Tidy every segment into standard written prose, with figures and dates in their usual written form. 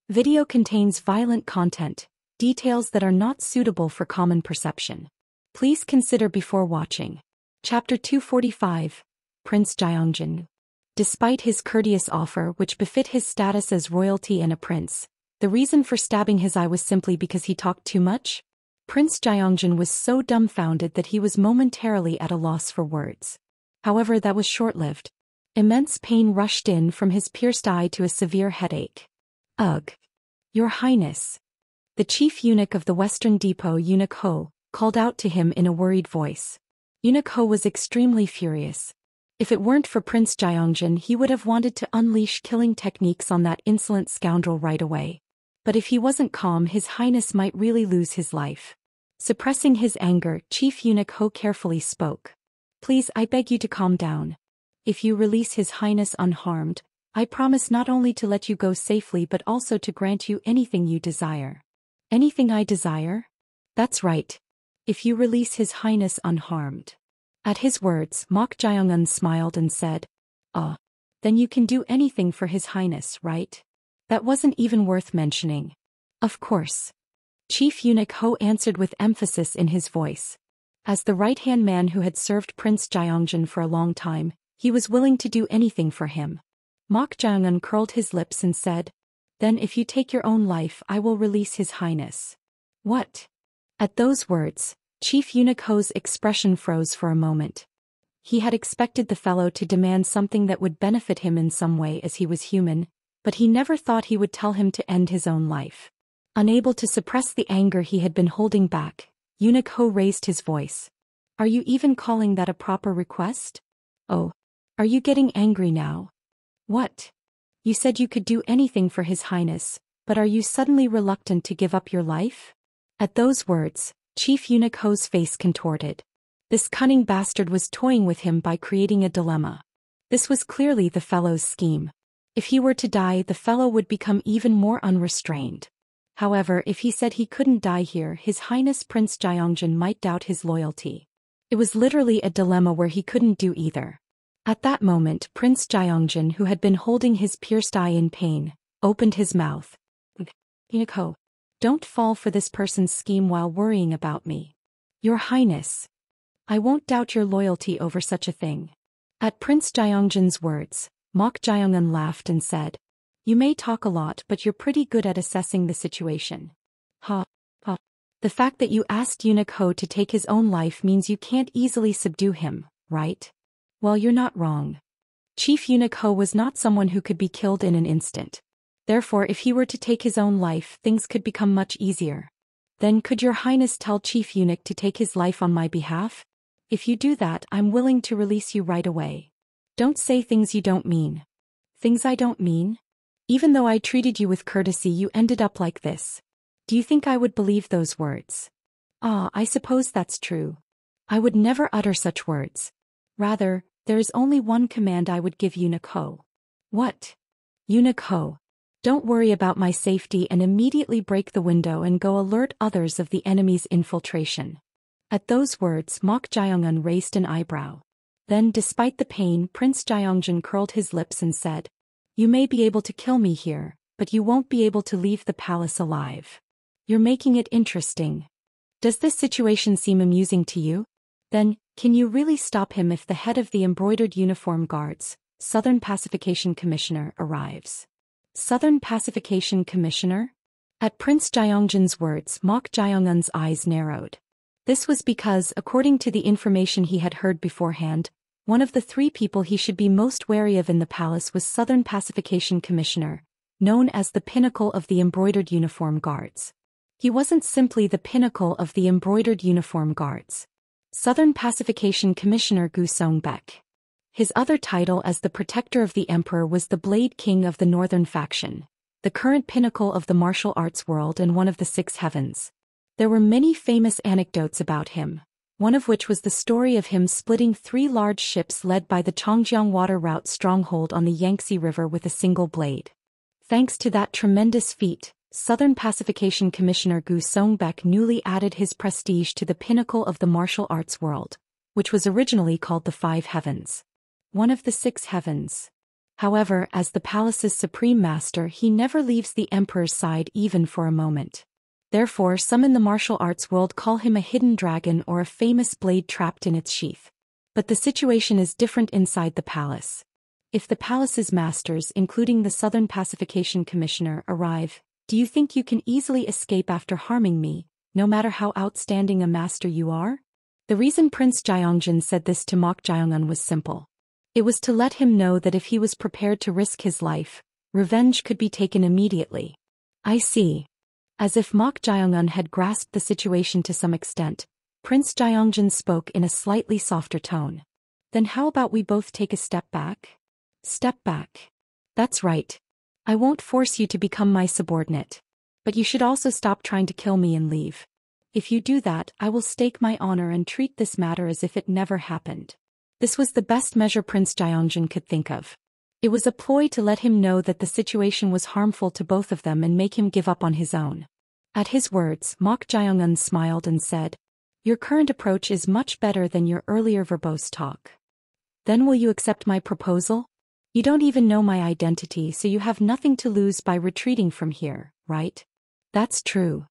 Video contains violent content, details that are not suitable for common perception. Please consider before watching. Chapter 245, Prince Gyeongjin. Despite his courteous offer which befit his status as royalty and a prince, the reason for stabbing his eye was simply because he talked too much? Prince Gyeongjin was so dumbfounded that he was momentarily at a loss for words. However, that was short-lived. Immense pain rushed in from his pierced eye to a severe headache. Ugh! Your Highness! The chief eunuch of the Western Depot, Eunuch Ho, called out to him in a worried voice. Eunuch Ho was extremely furious. If it weren't for Prince Gyeongjin, he would have wanted to unleash killing techniques on that insolent scoundrel right away. But if he wasn't calm, His Highness might really lose his life. Suppressing his anger, Chief Eunuch Ho carefully spoke. Please, I beg you to calm down. If you release His Highness unharmed, I promise not only to let you go safely but also to grant you anything you desire. Anything I desire? That's right. If you release His Highness unharmed. At his words, Mok Jae-un smiled and said, then you can do anything for His Highness, right? That wasn't even worth mentioning. Of course. Chief Eunuch Ho answered with emphasis in his voice. As the right-hand man who had served Prince Gyeongjin for a long time, he was willing to do anything for him. Mok Jae-un curled his lips and said, Then if you take your own life, I will release His Highness. What? At those words, Chief Eunuch Ho's expression froze for a moment. He had expected the fellow to demand something that would benefit him in some way as he was human, but he never thought he would tell him to end his own life. Unable to suppress the anger he had been holding back, Eunuch Ho raised his voice. Are you even calling that a proper request? Oh. Are you getting angry now? What? You said you could do anything for His Highness, but are you suddenly reluctant to give up your life? At those words, Chief Eunuch Ho's face contorted. This cunning bastard was toying with him by creating a dilemma. This was clearly the fellow's scheme. If he were to die, the fellow would become even more unrestrained. However, if he said he couldn't die here, His Highness Prince Gyeongjin might doubt his loyalty. It was literally a dilemma where he couldn't do either. At that moment, Prince Gyeongjin, who had been holding his pierced eye in pain, opened his mouth. Eunuch Ho, don't fall for this person's scheme while worrying about me. Your Highness. I won't doubt your loyalty over such a thing. At Prince Gyeongjin's words, Mok Jae-un laughed and said, You may talk a lot, but you're pretty good at assessing the situation. The fact that you asked Eunuch Ho to take his own life means you can't easily subdue him, right? Well, you're not wrong. Chief Eunuch Ho was not someone who could be killed in an instant. Therefore, if he were to take his own life, things could become much easier. Then could your Highness tell Chief Eunuch to take his life on my behalf? If you do that, I'm willing to release you right away. Don't say things you don't mean. Things I don't mean? Even though I treated you with courtesy, you ended up like this. Do you think I would believe those words? I suppose that's true. I would never utter such words. Rather, there is only one command I would give Eunuch Ho. What? Eunuch Ho. Don't worry about my safety and immediately break the window and go alert others of the enemy's infiltration. At those words, Mok Jae-un raised an eyebrow. Then, despite the pain, Prince Gyeongjin curled his lips and said, You may be able to kill me here, but you won't be able to leave the palace alive. You're making it interesting. Does this situation seem amusing to you? Then, can you really stop him if the head of the Embroidered Uniform Guards, Southern Pacification Commissioner, arrives? Southern Pacification Commissioner? At Prince Gyeongjin's words, Mok Jae-un's eyes narrowed. This was because, according to the information he had heard beforehand, one of the three people he should be most wary of in the palace was Southern Pacification Commissioner, known as the pinnacle of the Embroidered Uniform Guards. He wasn't simply the pinnacle of the Embroidered Uniform Guards. Southern Pacification Commissioner Gu Song-baek. His other title as the protector of the emperor was the Blade King of the Northern Faction, the current pinnacle of the martial arts world and one of the six heavens. There were many famous anecdotes about him, one of which was the story of him splitting 3 large ships led by the Chongjiang Water Route stronghold on the Yangtze River with a single blade. Thanks to that tremendous feat, Southern Pacification Commissioner Gu Song-baek newly added his prestige to the pinnacle of the martial arts world, which was originally called the Five Heavens. One of the six heavens. However, as the palace's supreme master, he never leaves the emperor's side even for a moment. Therefore, some in the martial arts world call him a hidden dragon or a famous blade trapped in its sheath. But the situation is different inside the palace. If the palace's masters, including the Southern Pacification Commissioner, arrive, do you think you can easily escape after harming me, no matter how outstanding a master you are? The reason Prince Gyeongjin said this to Mok Jeongun was simple. It was to let him know that if he was prepared to risk his life, revenge could be taken immediately. I see. As if Mok Jeongun had grasped the situation to some extent, Prince Gyeongjin spoke in a slightly softer tone. Then how about we both take a step back? Step back. That's right. I won't force you to become my subordinate. But you should also stop trying to kill me and leave. If you do that, I will stake my honor and treat this matter as if it never happened. This was the best measure Prince Gyeongjin could think of. It was a ploy to let him know that the situation was harmful to both of them and make him give up on his own. At his words, Mok Jeongun smiled and said, "Your current approach is much better than your earlier verbose talk. Then will you accept my proposal? You don't even know my identity, so you have nothing to lose by retreating from here, right?" "That's true.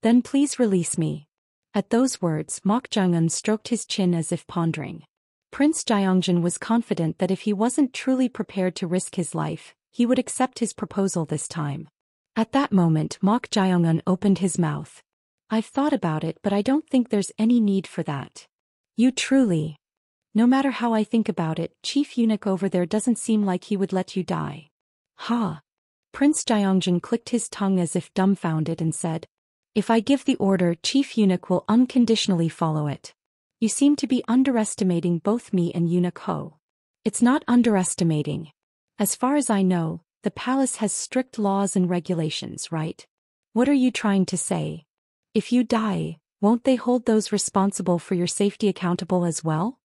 Then please release me." At those words, Mok Jeongun stroked his chin as if pondering. Prince Gyeongjin was confident that if he wasn't truly prepared to risk his life, he would accept his proposal this time. At that moment, Mok Jeongun opened his mouth. "I've thought about it, but I don't think there's any need for that." "You truly..." "No matter how I think about it, Chief Eunuch over there doesn't seem like he would let you die." "Ha!" Prince Gyeongjin clicked his tongue as if dumbfounded and said, "If I give the order, Chief Eunuch will unconditionally follow it. You seem to be underestimating both me and Eunuch Ho." "It's not underestimating. As far as I know, the palace has strict laws and regulations, right? What are you trying to say? If you die, won't they hold those responsible for your safety accountable as well?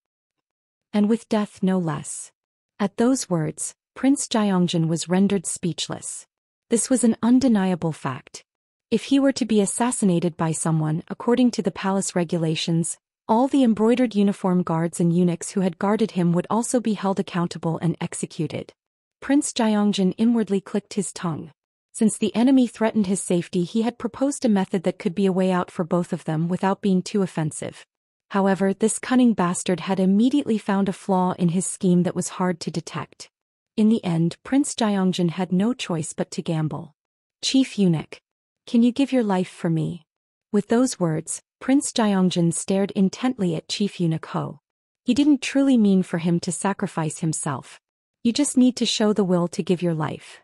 And with death no less." At those words, Prince Gyeongjin was rendered speechless. This was an undeniable fact. If he were to be assassinated by someone, according to the palace regulations, all the embroidered uniform guards and eunuchs who had guarded him would also be held accountable and executed. Prince Gyeongjin inwardly clicked his tongue. Since the enemy threatened his safety, he had proposed a method that could be a way out for both of them without being too offensive. However, this cunning bastard had immediately found a flaw in his scheme that was hard to detect. In the end, Prince Gyeongjin had no choice but to gamble. "Chief Eunuch, can you give your life for me?" With those words, Prince Gyeongjin stared intently at Chief Eunuch Ho. He didn't truly mean for him to sacrifice himself. You just need to show the will to give your life.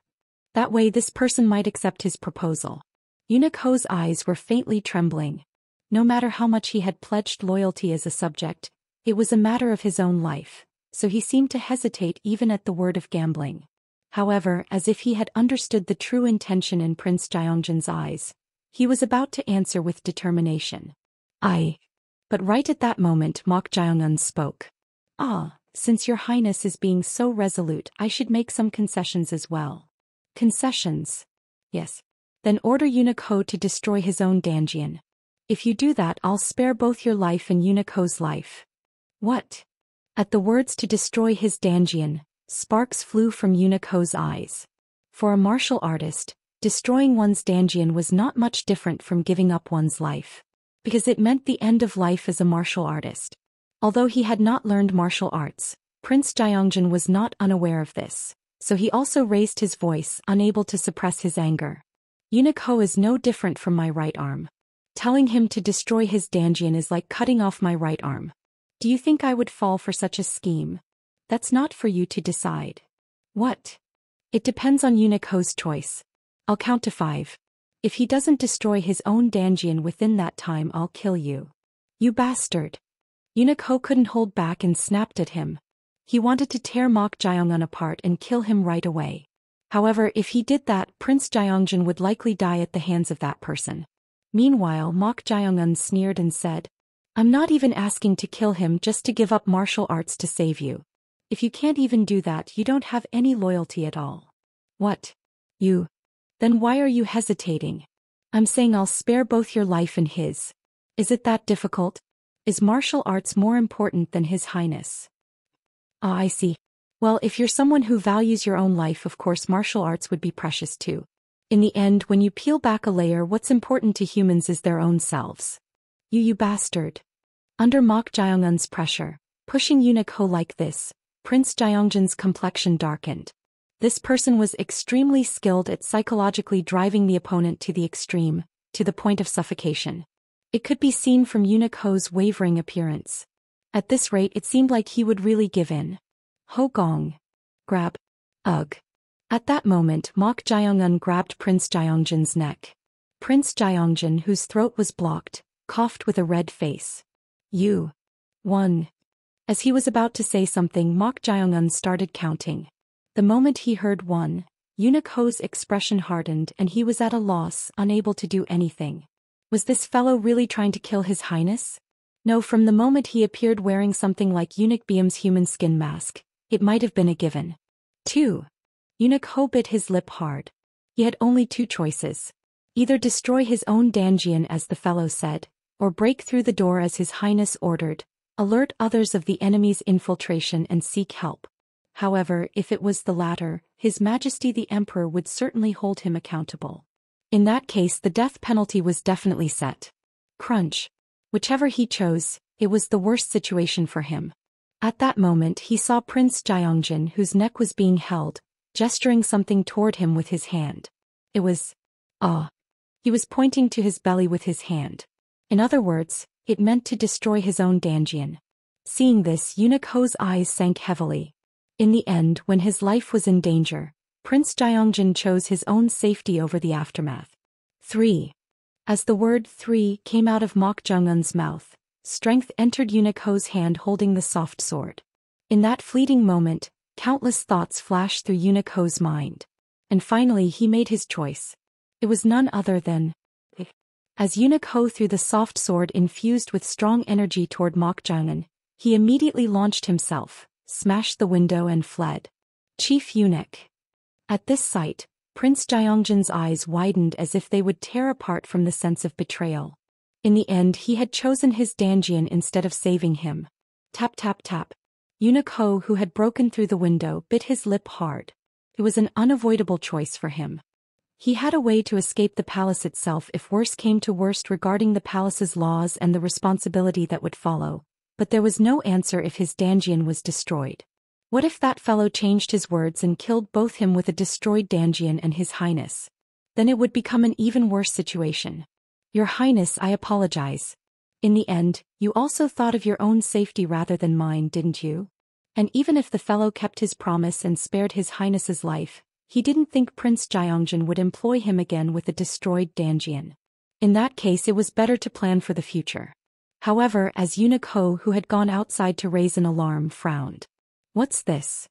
That way this person might accept his proposal. Eunuch Ho's eyes were faintly trembling. No matter how much he had pledged loyalty as a subject, it was a matter of his own life, so he seemed to hesitate even at the word of gambling. However, as if he had understood the true intention in Prince Gyeongjin's eyes, he was about to answer with determination. But right at that moment Mok Jeongun spoke. Since your highness is being so resolute, I should make some concessions as well." "Concessions?" "Yes. Then order Eunuch Ho to destroy his own Danjian. If you do that, I'll spare both your life and Eunuch Ho's life." "What?" At the words "to destroy his Danjian," sparks flew from Eunuch Ho's eyes. For a martial artist, destroying one's Danjian was not much different from giving up one's life, because it meant the end of life as a martial artist. Although he had not learned martial arts, Prince Gyeongjin was not unaware of this, so he also raised his voice, unable to suppress his anger. "Eunuch Ho is no different from my right arm. Telling him to destroy his Danjian is like cutting off my right arm. Do you think I would fall for such a scheme? That's not for you to decide." "What?" "It depends on Eunuch Ho's choice. I'll count to 5. If he doesn't destroy his own Danjian within that time, I'll kill you." "You bastard!" Eunuch Ho couldn't hold back and snapped at him. He wanted to tear Mok Jeongun apart and kill him right away. However, if he did that, Prince Gyeongjin would likely die at the hands of that person. Meanwhile, Mok Jeongun sneered and said, "I'm not even asking to kill him, just to give up martial arts to save you. If you can't even do that, you don't have any loyalty at all." "What? You? Then why are you hesitating? I'm saying I'll spare both your life and his. Is it that difficult? Is martial arts more important than His Highness?" "Ah, I see. Well, if you're someone who values your own life, of course martial arts would be precious too. In the end, when you peel back a layer, what's important to humans is their own selves. You bastard. Under Mok Jeongun's pressure, pushing eunuch Ho like this, Prince Jeongjin's complexion darkened. This person was extremely skilled at psychologically driving the opponent to the extreme, to the point of suffocation. It could be seen from eunuch Ho's wavering appearance. At this rate, it seemed like he would really give in. Ho Gong. Grab. Ugh. At that moment, Mok Jeongun grabbed Prince Jeongjin's neck. Prince Jeongjin, whose throat was blocked, coughed with a red face. You won. As he was about to say something, Mok Jeongun started counting. The moment he heard 1, eunuch Ho's expression hardened and he was at a loss, unable to do anything. Was this fellow really trying to kill His Highness? No, from the moment he appeared wearing something like Eunuch Beam's human skin mask, it might have been a given. 2. Eunuch Ho bit his lip hard. He had only 2 choices. Either destroy his own Danjian as the fellow said, or break through the door as His Highness ordered, alert others of the enemy's infiltration and seek help. However, if it was the latter, His Majesty the Emperor would certainly hold him accountable. In that case, the death penalty was definitely set. Crunch. Whichever he chose, it was the worst situation for him. At that moment he saw Prince Jeongjin, whose neck was being held, gesturing something toward him with his hand. It was... He was pointing to his belly with his hand. In other words, it meant to destroy his own Danjian. Seeing this, eunuch Ho's eyes sank heavily. In the end, when his life was in danger, Prince Jeongjin chose his own safety over the aftermath. 3. As the word 3 came out of Mok Jeongun's mouth, strength entered eunuch Ho's hand holding the soft sword. In that fleeting moment, countless thoughts flashed through eunuch Ho's mind. And finally he made his choice. It was none other than... As eunuch Ho threw the soft sword infused with strong energy toward Mok Jeongun, he immediately launched himself, smashed the window and fled. Chief eunuch. At this sight, Prince Jeongjin's eyes widened as if they would tear apart from the sense of betrayal. In the end, he had chosen his Danjian instead of saving him. Tap tap tap. Eunuch Ho, who had broken through the window, bit his lip hard. It was an unavoidable choice for him. He had a way to escape the palace itself if worse came to worst regarding the palace's laws and the responsibility that would follow, but there was no answer if his Danjian was destroyed. What if that fellow changed his words and killed both him with a destroyed Danjian and His Highness? Then it would become an even worse situation. Your Highness, I apologize. In the end, you also thought of your own safety rather than mine, didn't you? And even if the fellow kept his promise and spared His Highness's life, he didn't think Prince Jeongjin would employ him again with a destroyed Danjian. In that case, it was better to plan for the future. However, as eunuch Ho, who had gone outside to raise an alarm, frowned. What's this?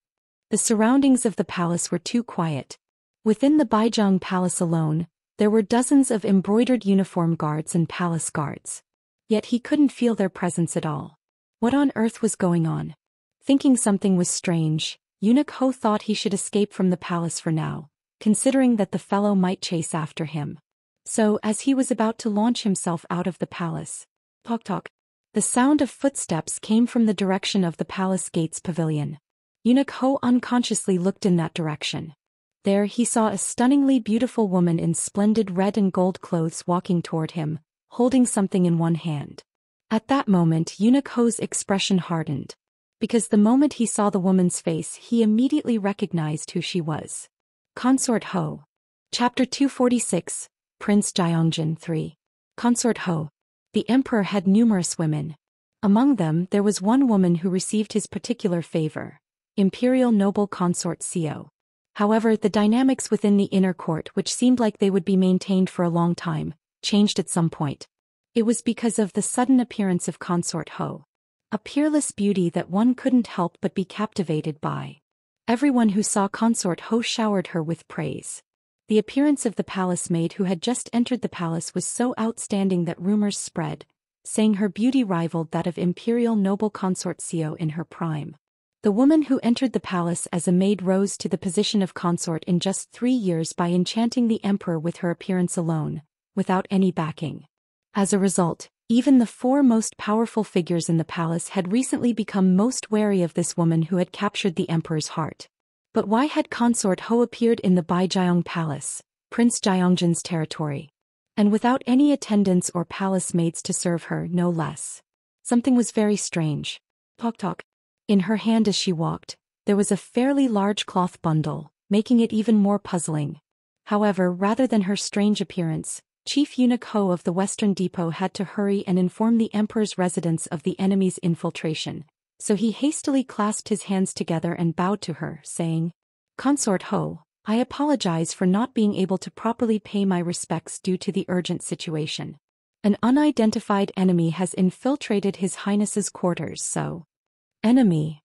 The surroundings of the palace were too quiet. Within the Baizhang Palace alone, there were dozens of embroidered uniform guards and palace guards. Yet he couldn't feel their presence at all. What on earth was going on? Thinking something was strange, eunuch Ho thought he should escape from the palace for now, considering that the fellow might chase after him. So, as he was about to launch himself out of the palace, talk talk, the sound of footsteps came from the direction of the palace gates pavilion. Eunuch Ho unconsciously looked in that direction. There he saw a stunningly beautiful woman in splendid red and gold clothes walking toward him, holding something in one hand. At that moment eunuch Ho's expression hardened. Because the moment he saw the woman's face he immediately recognized who she was. Consort Ho. Chapter 246, Prince Jeongjin 3. Consort Ho. The emperor had numerous women. Among them there was one woman who received his particular favor, Imperial Noble Consort Seo. However, the dynamics within the inner court, which seemed like they would be maintained for a long time, changed at some point. It was because of the sudden appearance of Consort Ho. A peerless beauty that one couldn't help but be captivated by. Everyone who saw Consort Ho showered her with praise. The appearance of the palace maid who had just entered the palace was so outstanding that rumors spread, saying her beauty rivaled that of Imperial Noble Consort Seo in her prime. The woman who entered the palace as a maid rose to the position of consort in just 3 years by enchanting the emperor with her appearance alone, without any backing. As a result, Even the four most powerful figures in the palace had recently become most wary of this woman who had captured the emperor's heart. But why had Consort Ho appeared in the Baijiang Palace, Prince Jiangjin's territory? And without any attendants or palace maids to serve her, no less. Something was very strange. Tok tok. In her hand as she walked, there was a fairly large cloth bundle, making it even more puzzling. However, rather than her strange appearance, Chief Eunuch Ho of the Western Depot had to hurry and inform the emperor's residence of the enemy's infiltration, so he hastily clasped his hands together and bowed to her, saying, "Consort Ho, I apologize for not being able to properly pay my respects due to the urgent situation. An unidentified enemy has infiltrated His Highness's quarters, so—" "Enemy?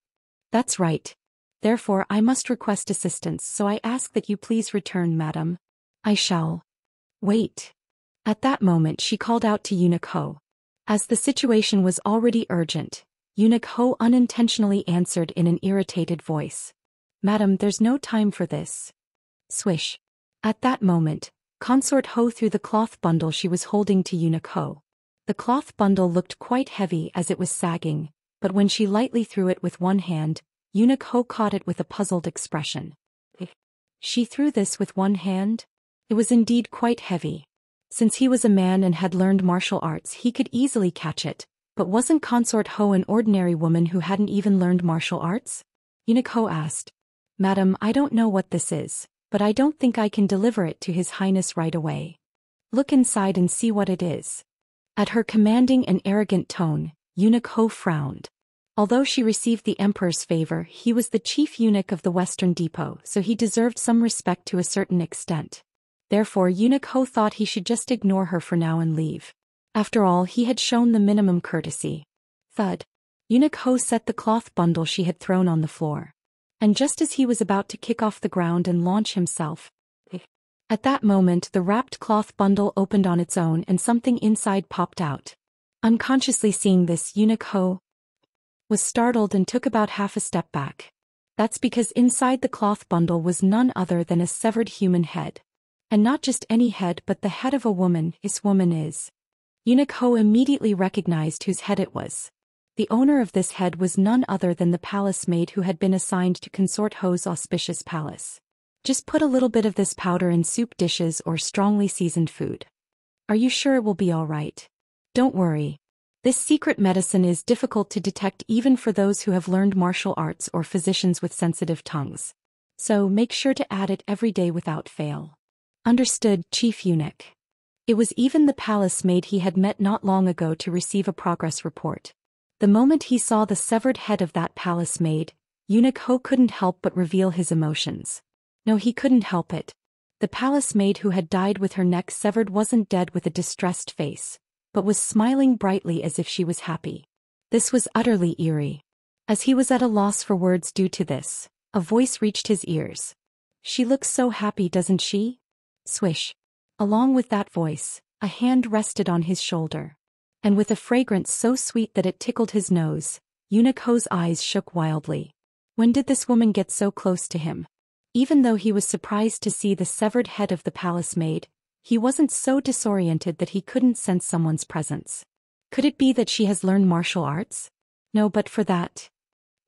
That's right. Therefore I must request assistance, so I ask that you please return, madam." "I shall. Wait." At that moment she called out to Eunuch Ho. As the situation was already urgent, Eunuch Ho unintentionally answered in an irritated voice, "Madam, there's no time for this." Swish. At that moment, Consort Ho threw the cloth bundle she was holding to Eunuch Ho. The cloth bundle looked quite heavy as it was sagging, but when she lightly threw it with one hand, Eunuch Ho caught it with a puzzled expression. She threw this with one hand? It was indeed quite heavy. Since he was a man and had learned martial arts, he could easily catch it, but wasn't Consort Ho an ordinary woman who hadn't even learned martial arts? Eunuch Ho asked, "Madam, I don't know what this is, but I don't think I can deliver it to His Highness right away. Look inside and see what it is." At her commanding and arrogant tone, Eunuch Ho frowned. Although she received the emperor's favor, he was the chief eunuch of the Western Depot, so he deserved some respect to a certain extent. Therefore Eunuch Ho thought he should just ignore her for now and leave. After all, he had shown the minimum courtesy. Thud. Eunuch Ho set the cloth bundle she had thrown on the floor. And just as he was about to kick off the ground and launch himself, at that moment the wrapped cloth bundle opened on its own and something inside popped out. Unconsciously seeing this, Eunuch Ho was startled and took about half a step back. That's because inside the cloth bundle was none other than a severed human head. And not just any head, but the head of a woman. This woman is. Eunuch Ho immediately recognized whose head it was. The owner of this head was none other than the palace maid who had been assigned to Consort Ho's auspicious palace. "Just put a little bit of this powder in soup dishes or strongly seasoned food. Are you sure it will be all right? Don't worry. This secret medicine is difficult to detect even for those who have learned martial arts or physicians with sensitive tongues. So make sure to add it every day without fail." Understood, Chief Eunuch. It was even the palace maid he had met not long ago to receive a progress report. The moment he saw the severed head of that palace maid, Eunuch Ho couldn't help but reveal his emotions. No, he couldn't help it. The palace maid who had died with her neck severed wasn't dead with a distressed face, but was smiling brightly as if she was happy. This was utterly eerie. As he was at a loss for words due to this, a voice reached his ears. "She looks so happy, doesn't she?" Swish. Along with that voice, a hand rested on his shoulder. And with a fragrance so sweet that it tickled his nose, Eunuch Ho's eyes shook wildly. When did this woman get so close to him? Even though he was surprised to see the severed head of the palace maid, he wasn't so disoriented that he couldn't sense someone's presence. Could it be that she has learned martial arts? No, but for that,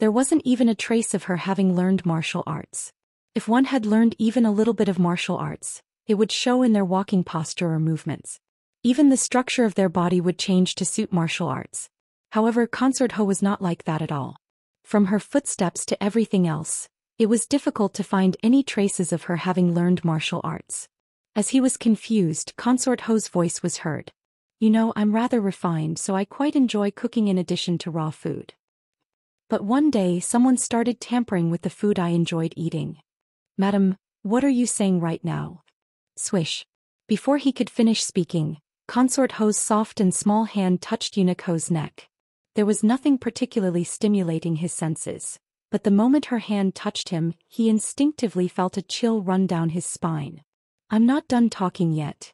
there wasn't even a trace of her having learned martial arts. If one had learned even a little bit of martial arts, it would show in their walking posture or movements. Even the structure of their body would change to suit martial arts. However, Consort Ho was not like that at all. From her footsteps to everything else, it was difficult to find any traces of her having learned martial arts. As he was confused, Consort Ho's voice was heard. "You know, I'm rather refined, so I quite enjoy cooking in addition to raw food. But one day someone started tampering with the food I enjoyed eating." "Madam, what are you saying right now?" Swish. Before he could finish speaking, Consort Ho's soft and small hand touched Eunuch Ho's neck. There was nothing particularly stimulating his senses, but the moment her hand touched him, he instinctively felt a chill run down his spine. "I'm not done talking yet."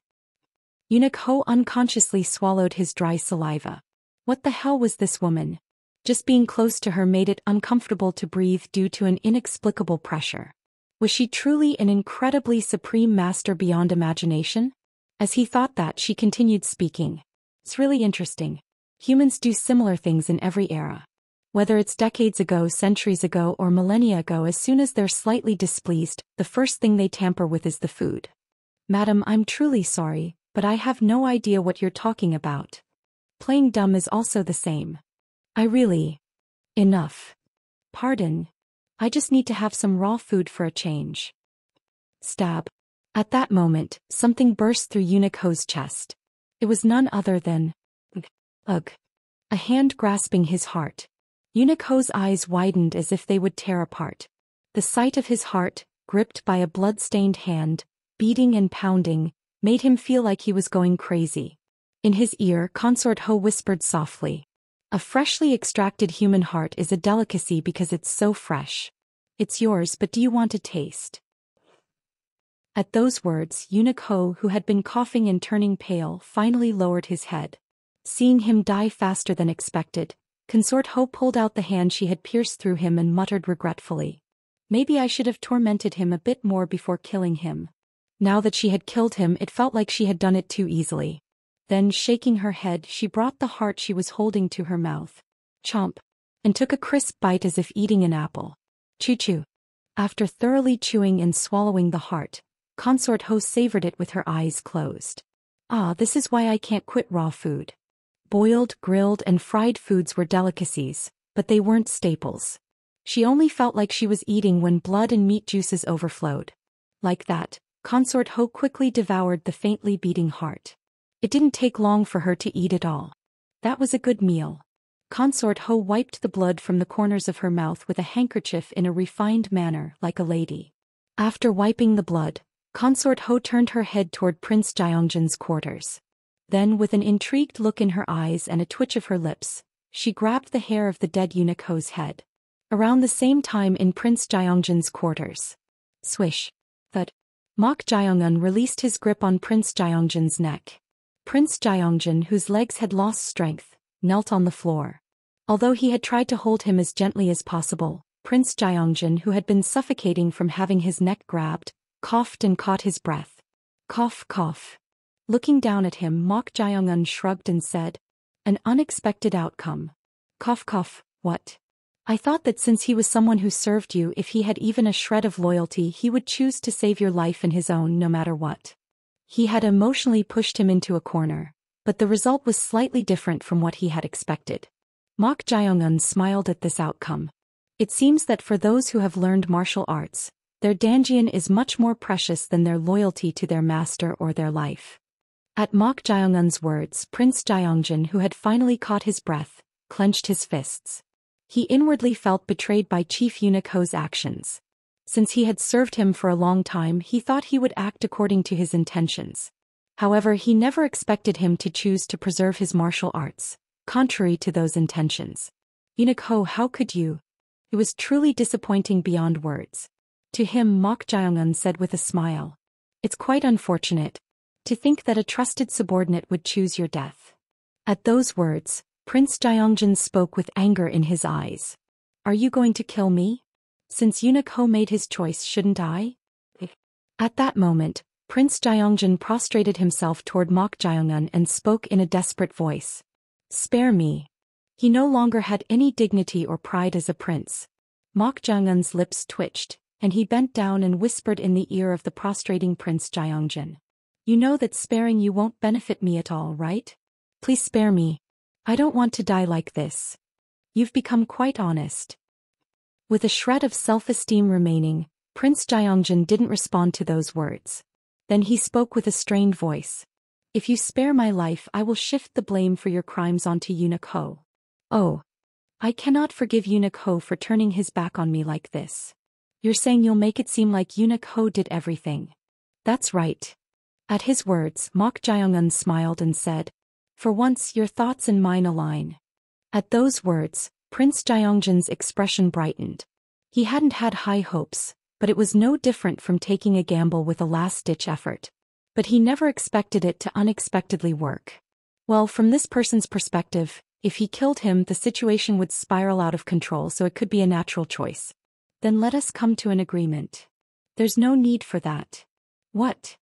Eunuch Ho unconsciously swallowed his dry saliva. What the hell was this woman? Just being close to her made it uncomfortable to breathe due to an inexplicable pressure. Was she truly an incredibly supreme master beyond imagination? As he thought that, she continued speaking. It's really interesting. Humans do similar things in every era. Whether it's decades ago, centuries ago, or millennia ago, as soon as they're slightly displeased, the first thing they tamper with is the food. Madam, I'm truly sorry, but I have no idea what you're talking about. Playing dumb is also the same. Enough. Pardon. I just need to have some raw food for a change. Stab. At that moment, something burst through Eunuch Ho's chest. It was none other than... Ugh. A hand grasping his heart. Eunuch Ho's eyes widened as if they would tear apart. The sight of his heart, gripped by a blood-stained hand, beating and pounding, made him feel like he was going crazy. In his ear, Consort Ho whispered softly. A freshly extracted human heart is a delicacy because it's so fresh. It's yours, but do you want a taste? At those words, Eunuch Ho, who had been coughing and turning pale, finally lowered his head. Seeing him die faster than expected, Consort Ho pulled out the hand she had pierced through him and muttered regretfully. Maybe I should have tormented him a bit more before killing him. Now that she had killed him, it felt like she had done it too easily. Then, shaking her head, she brought the heart she was holding to her mouth. Chomp. And took a crisp bite as if eating an apple. Chew-chew. After thoroughly chewing and swallowing the heart, Consort Ho savored it with her eyes closed. Ah, this is why I can't quit raw food. Boiled, grilled, and fried foods were delicacies, but they weren't staples. She only felt like she was eating when blood and meat juices overflowed. Like that, Consort Ho quickly devoured the faintly beating heart. It didn't take long for her to eat it all. That was a good meal. Consort Ho wiped the blood from the corners of her mouth with a handkerchief in a refined manner, like a lady. After wiping the blood, Consort Ho turned her head toward Prince Gyeongjin's quarters. Then, with an intrigued look in her eyes and a twitch of her lips, she grabbed the hair of the dead Eunuch Ho's head. Around the same time in Prince Gyeongjin's quarters. Swish. Thud. Mok Gyeongun released his grip on Prince Gyeongjin's neck. Prince Gyeongjin, whose legs had lost strength, knelt on the floor. Although he had tried to hold him as gently as possible, Prince Gyeongjin, who had been suffocating from having his neck grabbed, coughed and caught his breath. Cough, cough. Looking down at him, Mok Gyeongun shrugged and said, "An unexpected outcome." Cough, cough. What? I thought that since he was someone who served you, if he had even a shred of loyalty, he would choose to save your life and his own no matter what. He had emotionally pushed him into a corner, but the result was slightly different from what he had expected. Mok Gyeongun smiled at this outcome. It seems that for those who have learned martial arts, their danjian is much more precious than their loyalty to their master or their life. At Mok Gyeongun's words, Prince Gyeongjin, who had finally caught his breath, clenched his fists. He inwardly felt betrayed by Chief Eunuch Ho's actions. Since he had served him for a long time, he thought he would act according to his intentions. However, he never expected him to choose to preserve his martial arts, contrary to those intentions. Eunuch Ho, how could you? It was truly disappointing beyond words. To him, Mok Gyeongun said with a smile. It's quite unfortunate. To think that a trusted subordinate would choose your death. At those words, Prince Gyeongjin spoke with anger in his eyes. Are you going to kill me? Since Eunuch Ho made his choice, shouldn't I? At that moment, Prince Gyeongjin prostrated himself toward Mok Gyeongun and spoke in a desperate voice. Spare me. He no longer had any dignity or pride as a prince. Mok Gyeongun's lips twitched, and he bent down and whispered in the ear of the prostrating Prince Gyeongjin. You know that sparing you won't benefit me at all, right? Please spare me. I don't want to die like this. You've become quite honest. With a shred of self-esteem remaining, Prince Gyeongjin didn't respond to those words. Then he spoke with a strained voice. If you spare my life, I will shift the blame for your crimes onto Eunuch Ho. Oh. I cannot forgive Eunuch Ho for turning his back on me like this. You're saying you'll make it seem like Eunuch Ho did everything. That's right. At his words, Mok Gyeongun smiled and said, For once your thoughts and mine align. At those words, Prince Gyeongjin's expression brightened. He hadn't had high hopes, but it was no different from taking a gamble with a last-ditch effort. But he never expected it to unexpectedly work. Well, from this person's perspective, if he killed him, the situation would spiral out of control, so it could be a natural choice. Then let us come to an agreement. There's no need for that. What?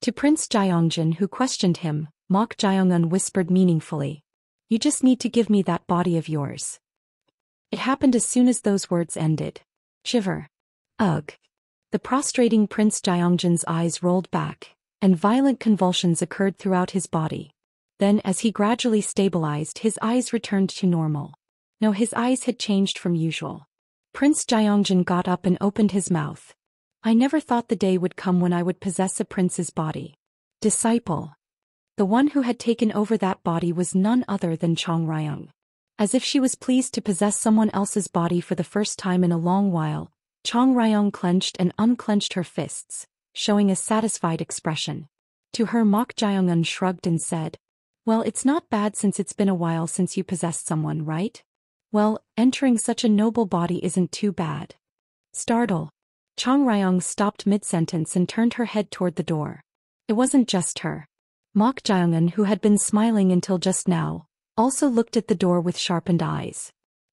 To Prince Gyeongjin, who questioned him, Mok Jae-eun whispered meaningfully. You just need to give me that body of yours. It happened as soon as those words ended. Shiver. Ugh. The prostrating Prince Jaeongjin's eyes rolled back, and violent convulsions occurred throughout his body. Then as he gradually stabilized, his eyes returned to normal. No, his eyes had changed from usual. Prince Jaeongjin got up and opened his mouth. I never thought the day would come when I would possess a prince's body. Disciple. The one who had taken over that body was none other than Chong Ryung. As if she was pleased to possess someone else's body for the first time in a long while, Chong Ryung clenched and unclenched her fists, showing a satisfied expression. To her, Mok Jae-eun shrugged and said, well, it's not bad since it's been a while since you possessed someone, right? Well, entering such a noble body isn't too bad. Startled, Chong Ryung stopped mid-sentence and turned her head toward the door. It wasn't just her. Mok Jae-eun, who had been smiling until just now, also looked at the door with sharpened eyes.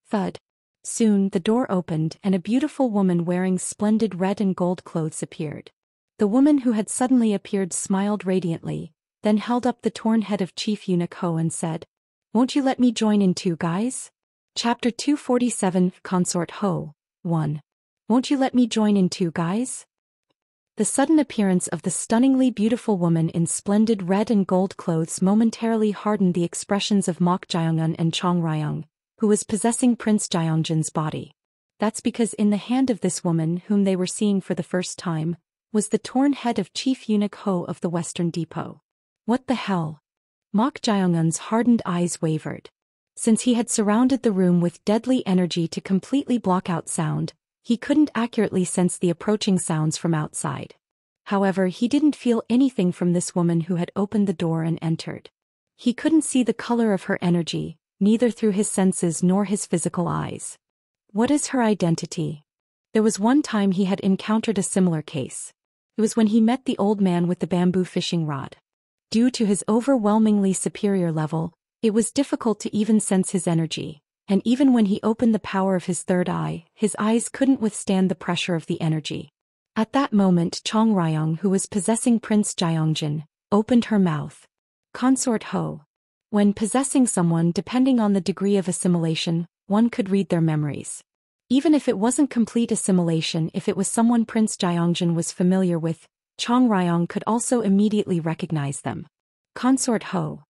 Thud. Soon the door opened and a beautiful woman wearing splendid red and gold clothes appeared. The woman who had suddenly appeared smiled radiantly, then held up the torn head of Chief Eunuch Ho and said, won't you let me join in too, guys? Chapter 247, Consort Ho, 1. Won't you let me join in too, guys? The sudden appearance of the stunningly beautiful woman in splendid red and gold clothes momentarily hardened the expressions of Mok Jae-eun and Chong Ryung, who was possessing Prince Jaeongjin's body. That's because in the hand of this woman, whom they were seeing for the first time, was the torn head of Chief Eunuch Ho of the Western Depot. What the hell? Mok Jae-eun's hardened eyes wavered. Since he had surrounded the room with deadly energy to completely block out sound, he couldn't accurately sense the approaching sounds from outside. However, he didn't feel anything from this woman who had opened the door and entered. He couldn't see the color of her energy, neither through his senses nor his physical eyes. What is her identity? There was one time he had encountered a similar case. It was when he met the old man with the bamboo fishing rod. Due to his overwhelmingly superior level, it was difficult to even sense his energy, and even when he opened the power of his third eye, his eyes couldn't withstand the pressure of the energy. At that moment, Chong Ryung, who was possessing Prince Jaeongjin, opened her mouth. Consort Ho. When possessing someone, depending on the degree of assimilation, one could read their memories. Even if it wasn't complete assimilation, if it was someone Prince Jaeongjin was familiar with, Chong Ryung could also immediately recognize them. Consort Ho.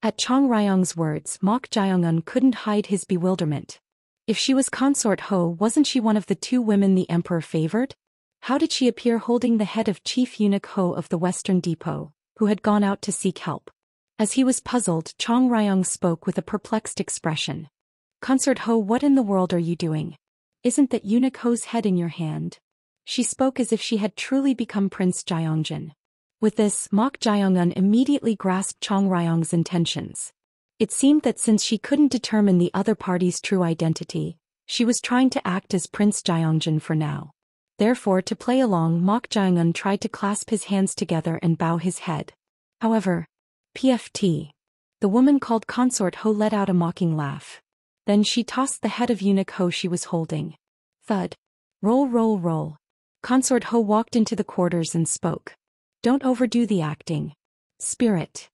At Chong Ryung's words, Mok Jae-eun couldn't hide his bewilderment. If she was Consort Ho, wasn't she one of the two women the emperor favored? How did she appear holding the head of Chief Eunuch Ho of the Western Depot, who had gone out to seek help? As he was puzzled, Chong Ryung spoke with a perplexed expression. Consort Ho, what in the world are you doing? Isn't that Eunuch Ho's head in your hand? She spoke as if she had truly become Prince Jaeongjin. With this, Mok Jae-eun immediately grasped Chong Ryung's intentions. It seemed that since she couldn't determine the other party's true identity, she was trying to act as Prince Jaeongjin for now. Therefore, to play along, Mok Jae-eun tried to clasp his hands together and bow his head. However, PFT. The woman called Consort Ho let out a mocking laugh. Then she tossed the head of Eunuch Ho she was holding. Thud. Roll, roll, roll. Consort Ho walked into the quarters and spoke. Don't overdo the acting. Spirit.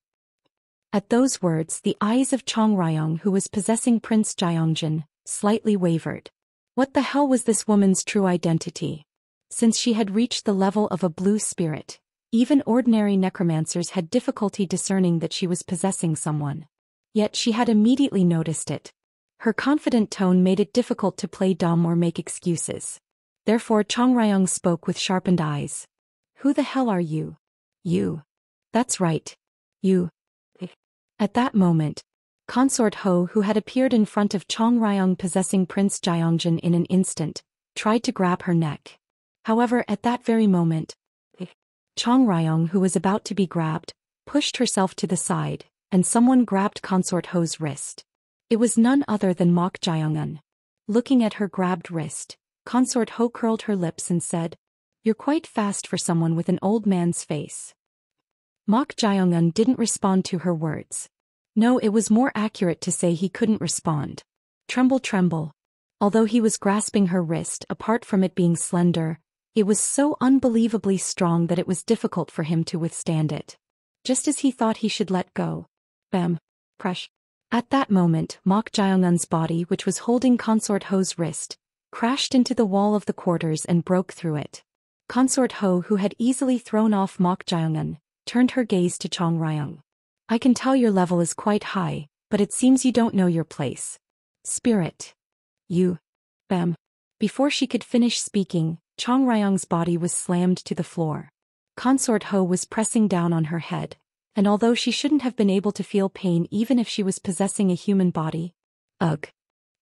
At those words, the eyes of Chong Ryung, who was possessing Prince Jaeongjin, slightly wavered. What the hell was this woman's true identity? Since she had reached the level of a blue spirit, even ordinary necromancers had difficulty discerning that she was possessing someone. Yet she had immediately noticed it. Her confident tone made it difficult to play dumb or make excuses. Therefore Chong Ryung spoke with sharpened eyes. Who the hell are you? You. That's right. You. At that moment, Consort Ho, who had appeared in front of Chong Ryung possessing Prince Jaeongjin in an instant, tried to grab her neck. However, at that very moment, Chong Ryung, who was about to be grabbed, pushed herself to the side, and someone grabbed Consort Ho's wrist. It was none other than Mok Jae-eun. Looking at her grabbed wrist, Consort Ho curled her lips and said, "You're quite fast for someone with an old man's face." Mok Jae-eun didn't respond to her words. No, it was more accurate to say he couldn't respond. Tremble, tremble. Although he was grasping her wrist, apart from it being slender, it was so unbelievably strong that it was difficult for him to withstand it. just as he thought he should let go. Bam. Crash. At that moment, Mok Jae-un's body, which was holding Consort Ho's wrist, crashed into the wall of the quarters and broke through it. Consort Ho, who had easily thrown off Mok Jae-un, turned her gaze to Chong Ryong. I can tell your level is quite high, but it seems you don't know your place. Spirit. You. Bam. Before she could finish speaking, Chong Ryong's body was slammed to the floor. Consort Ho was pressing down on her head, and although she shouldn't have been able to feel pain even if she was possessing a human body, ugh.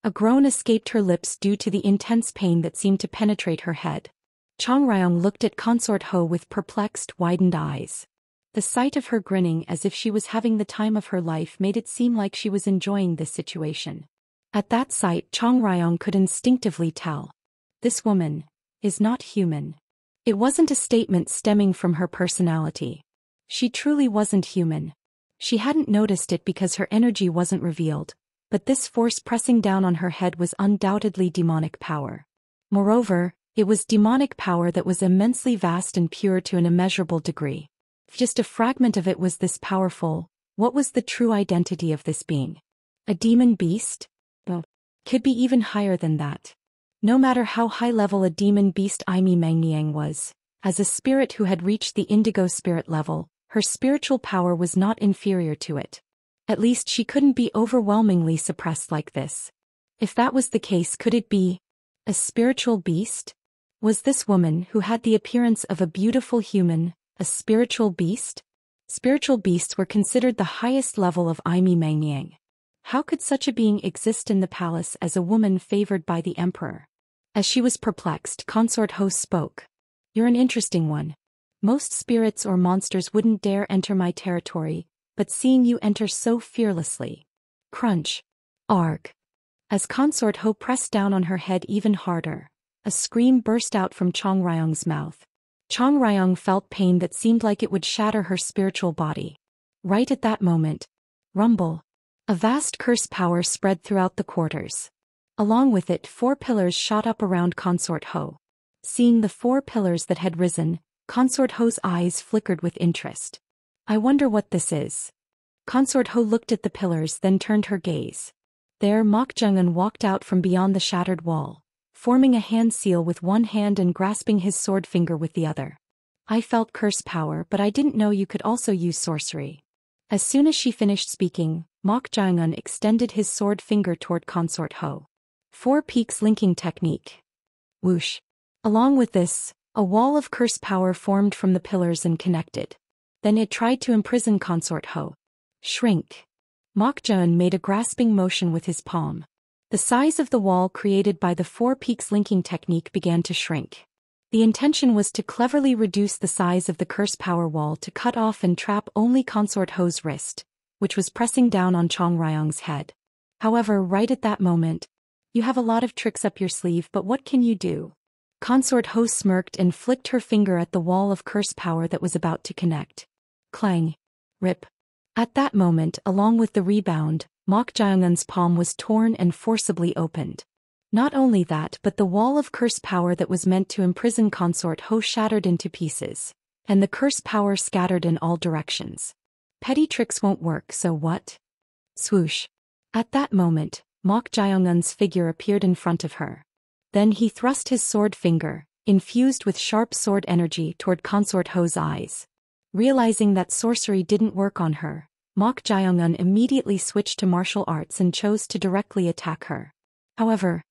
A groan escaped her lips due to the intense pain that seemed to penetrate her head. Chong Ryong looked at Consort Ho with perplexed, widened eyes. The sight of her grinning as if she was having the time of her life made it seem like she was enjoying this situation. At that sight, Chong Ryong could instinctively tell. This woman is not human. It wasn't a statement stemming from her personality. She truly wasn't human. She hadn't noticed it because her energy wasn't revealed, but this force pressing down on her head was undoubtedly demonic power. Moreover, it was demonic power that was immensely vast and pure to an immeasurable degree. If just a fragment of it was this powerful, what was the true identity of this being? A demon beast? No. Could be even higher than that. No matter how high level a demon beast Aimee Mangniang was, as a spirit who had reached the indigo spirit level, her spiritual power was not inferior to it. At least she couldn't be overwhelmingly suppressed like this. If that was the case, could it be a spiritual beast? Was this woman, who had the appearance of a beautiful human, a spiritual beast? Spiritual beasts were considered the highest level of Aimee Mangniang. How could such a being exist in the palace as a woman favored by the emperor? As she was perplexed, Consort Ho spoke. You're an interesting one. Most spirits or monsters wouldn't dare enter my territory, but seeing you enter so fearlessly. Crunch. Arg. As Consort Ho pressed down on her head even harder, a scream burst out from Chong Ryong's mouth. Chong Ryong felt pain that seemed like it would shatter her spiritual body. Right at that moment, rumble. A vast curse power spread throughout the quarters. Along with it, 4 pillars shot up around Consort Ho. Seeing the 4 pillars that had risen, Consort Ho's eyes flickered with interest. I wonder what this is. Consort Ho looked at the pillars, then turned her gaze. There, Mok Jae-un walked out from beyond the shattered wall, forming a hand seal with one hand and grasping his sword finger with the other. I felt curse power, but I didn't know you could also use sorcery. As soon as she finished speaking, Mok Jae-un extended his sword finger toward Consort Ho. 4 peaks linking technique. Whoosh. Along with this, a wall of curse power formed from the pillars and connected. Then it tried to imprison Consort Ho. Shrink. Mok Jae-un made a grasping motion with his palm. The size of the wall created by the 4 peaks linking technique began to shrink. The intention was to cleverly reduce the size of the curse power wall to cut off and trap only Consort Ho's wrist, which was pressing down on Chong Ryong's head. However, right at that moment, you have a lot of tricks up your sleeve, but what can you do? Consort Ho smirked and flicked her finger at the wall of curse power that was about to connect. Clang. Rip. At that moment, along with the rebound, Mok Jae-un's palm was torn and forcibly opened. Not only that, but the wall of curse power that was meant to imprison Consort Ho shattered into pieces, and the curse power scattered in all directions. Petty tricks won't work, so what? Swoosh. At that moment, Mok Jae-un's figure appeared in front of her. Then he thrust his sword finger, infused with sharp sword energy, toward Consort Ho's eyes. Realizing that sorcery didn't work on her, Mok Jae-un immediately switched to martial arts and chose to directly attack her. However,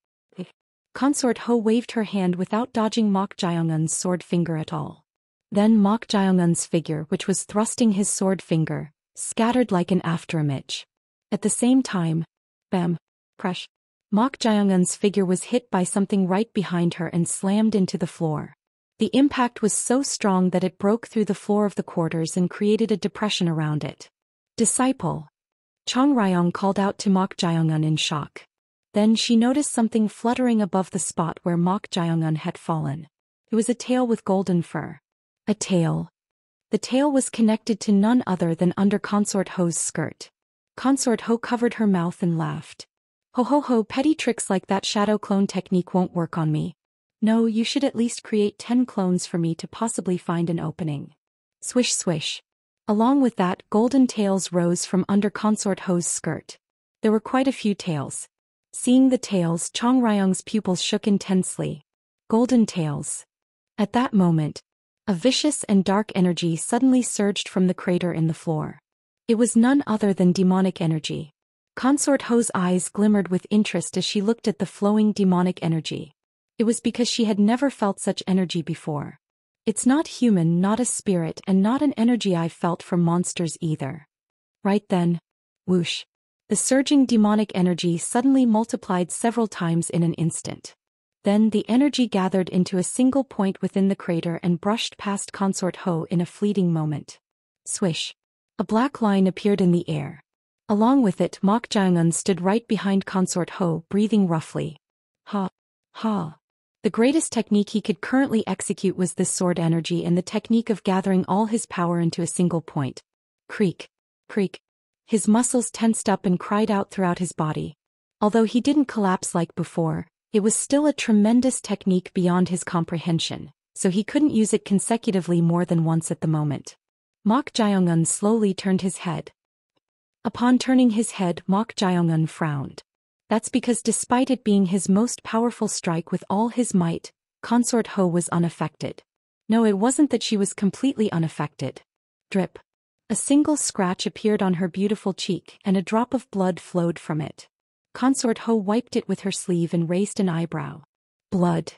Consort Ho waved her hand without dodging Mok Jae-un's sword finger at all. Then Mok Jae-un's figure, which was thrusting his sword finger, scattered like an afterimage. At the same time, bam, crash. Mok Jae-un's figure was hit by something right behind her and slammed into the floor. The impact was so strong that it broke through the floor of the quarters and created a depression around it. Disciple. Chong Ryong called out to Mok Jae-un in shock. Then she noticed something fluttering above the spot where Mok Jae-un had fallen. It was a tail with golden fur. A tail. The tail was connected to none other than under Consort Ho's skirt. Consort Ho covered her mouth and laughed. Ho ho ho, petty tricks like that shadow clone technique won't work on me. No, you should at least create 10 clones for me to possibly find an opening. Swish swish. Along with that, golden tails rose from under Consort Ho's skirt. There were quite a few tails. Seeing the tails, Chong Ryong's pupils shook intensely. Golden tails. At that moment, a vicious and dark energy suddenly surged from the crater in the floor. It was none other than demonic energy. Consort Ho's eyes glimmered with interest as she looked at the flowing demonic energy. It was because she had never felt such energy before. It's not human, not a spirit, and not an energy I've felt from monsters either. Right then, whoosh. The surging demonic energy suddenly multiplied several times in an instant. Then the energy gathered into a single point within the crater and brushed past Consort Ho in a fleeting moment. Swish. A black line appeared in the air. Along with it, Mok Jae-eun stood right behind Consort Ho, breathing roughly. Ha. Ha. The greatest technique he could currently execute was this sword energy and the technique of gathering all his power into a single point. Creak. Creak. His muscles tensed up and cried out throughout his body. Although he didn't collapse like before, it was still a tremendous technique beyond his comprehension, so he couldn't use it consecutively more than once at the moment. Mok Jae-eun slowly turned his head. Upon turning his head, Mok Jae-eun frowned. That's because despite it being his most powerful strike with all his might, Consort Ho was unaffected. No, it wasn't that she was completely unaffected. Drip. A single scratch appeared on her beautiful cheek and a drop of blood flowed from it. Consort Ho wiped it with her sleeve and raised an eyebrow. Blood.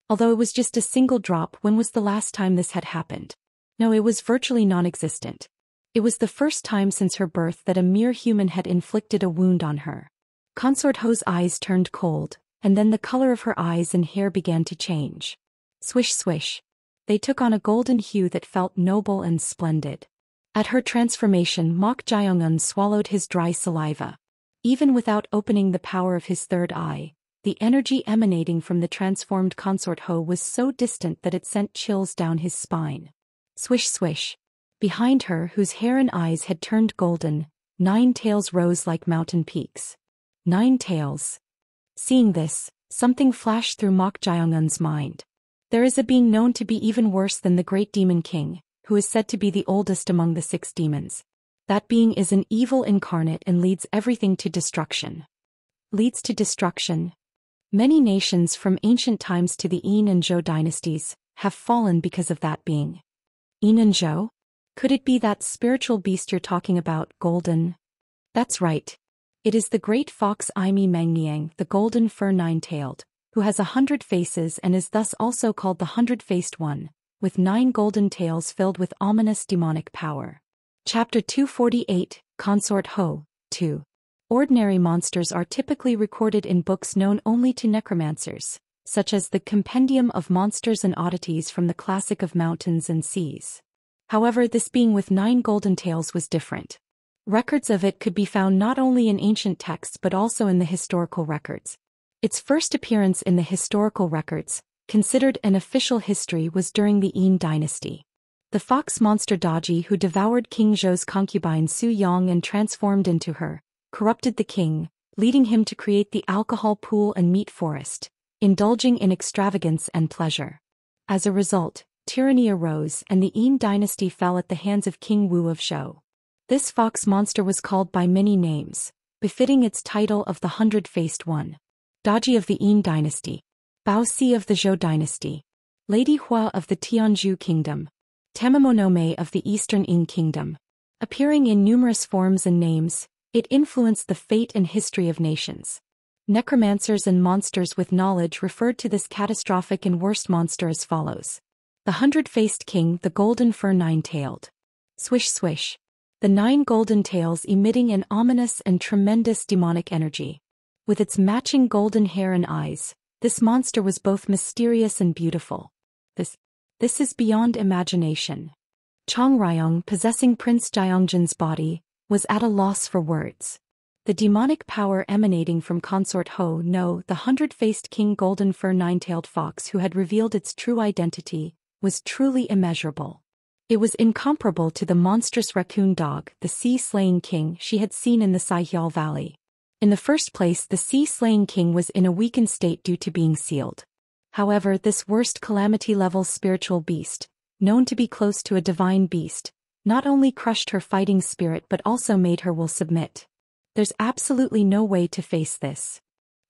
Although it was just a single drop, when was the last time this had happened? No, it was virtually non-existent. It was the first time since her birth that a mere human had inflicted a wound on her. Consort Ho's eyes turned cold, and then the color of her eyes and hair began to change. Swish swish. They took on a golden hue that felt noble and splendid. At her transformation, Mok Jae-eun swallowed his dry saliva. Even without opening the power of his third eye, the energy emanating from the transformed Consort Ho was so distant that it sent chills down his spine. Swish swish. Behind her, whose hair and eyes had turned golden, 9 tails rose like mountain peaks. 9 tails. Seeing this, something flashed through Mok Jae-eun's mind. There is a being known to be even worse than the Great Demon King, who is said to be the oldest among the 6 demons. That being is an evil incarnate and leads everything to destruction. Leads to destruction. Many nations from ancient times to the Yin and Zhou dynasties have fallen because of that being. Yin and Zhou? Could it be that spiritual beast you're talking about, golden? That's right. It is the great fox Aimi Mengniang, the golden fur 9-tailed, who has 100 faces and is thus also called the 100-faced one, with 9 golden tails filled with ominous demonic power. Chapter 248, Consort Ho, 2. Ordinary monsters are typically recorded in books known only to necromancers, such as the Compendium of Monsters and Oddities from the Classic of Mountains and Seas. However, this being with 9 golden tails was different. Records of it could be found not only in ancient texts but also in the historical records. Its first appearance in the historical records, considered an official history, was during the Yin dynasty. The fox monster Daji, who devoured King Zhou's concubine Su Yong and transformed into her, corrupted the king, leading him to create the alcohol pool and meat forest, indulging in extravagance and pleasure. As a result, tyranny arose and the Yin dynasty fell at the hands of King Wu of Zhou. This fox monster was called by many names, befitting its title of the 100-faced one. Daji of the Yin dynasty, Bao Si of the Zhou dynasty, Lady Hua of the Tianzhu kingdom, Temamonome of the Eastern Yin kingdom. Appearing in numerous forms and names, it influenced the fate and history of nations. Necromancers and monsters with knowledge referred to this catastrophic and worst monster as follows. The 100-faced king, the golden fur 9-tailed. Swish swish. The 9 golden tails emitting an ominous and tremendous demonic energy. With its matching golden hair and eyes, this monster was both mysterious and beautiful. This is beyond imagination. Chong Ryong, possessing Prince Jaeongjin's body, was at a loss for words. The demonic power emanating from Consort Ho, no, the 100-faced king golden fur 9-tailed fox who had revealed its true identity, was truly immeasurable. It was incomparable to the monstrous raccoon dog, the sea-slaying king, she had seen in the Saihyal Valley. In the first place, the sea-slaying king was in a weakened state due to being sealed. However, this worst calamity-level spiritual beast, known to be close to a divine beast, not only crushed her fighting spirit but also made her will submit. There's absolutely no way to face this.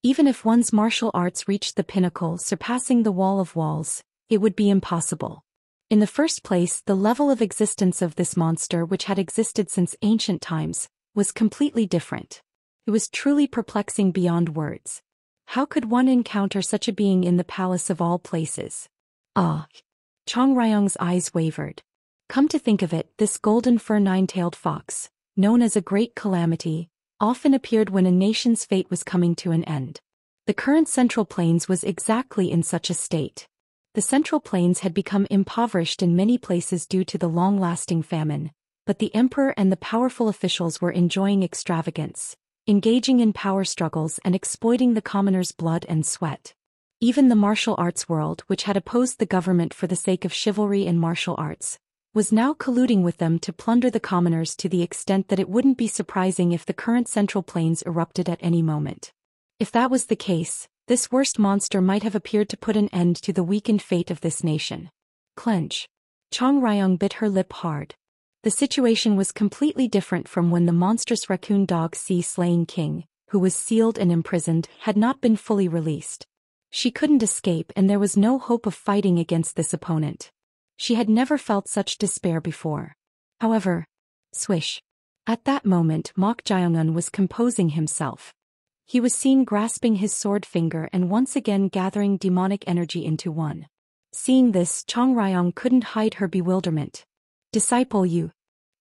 Even if one's martial arts reached the pinnacle, surpassing the wall of walls, it would be impossible. In the first place, the level of existence of this monster, which had existed since ancient times, was completely different. It was truly perplexing beyond words. How could one encounter such a being in the palace of all places? Ah! Chong Ryong's eyes wavered. Come to think of it, this golden fur nine-tailed fox, known as a great calamity, often appeared when a nation's fate was coming to an end. The current Central Plains was exactly in such a state. The Central Plains had become impoverished in many places due to the long-lasting famine, but the emperor and the powerful officials were enjoying extravagance, engaging in power struggles and exploiting the commoners' blood and sweat. Even the martial arts world, which had opposed the government for the sake of chivalry and martial arts, was now colluding with them to plunder the commoners to the extent that it wouldn't be surprising if the current Central Plains erupted at any moment. If that was the case, this worst monster might have appeared to put an end to the weakened fate of this nation. Clench. Chong Ryong bit her lip hard. The situation was completely different from when the monstrous raccoon dog sea-slaying king, who was sealed and imprisoned, had not been fully released. She couldn't escape and there was no hope of fighting against this opponent. She had never felt such despair before. However, swish. At that moment Mok Jaeongun was composing himself. He was seen grasping his sword finger and once again gathering demonic energy into one. Seeing this, Chong Ryong couldn't hide her bewilderment. Disciple, you.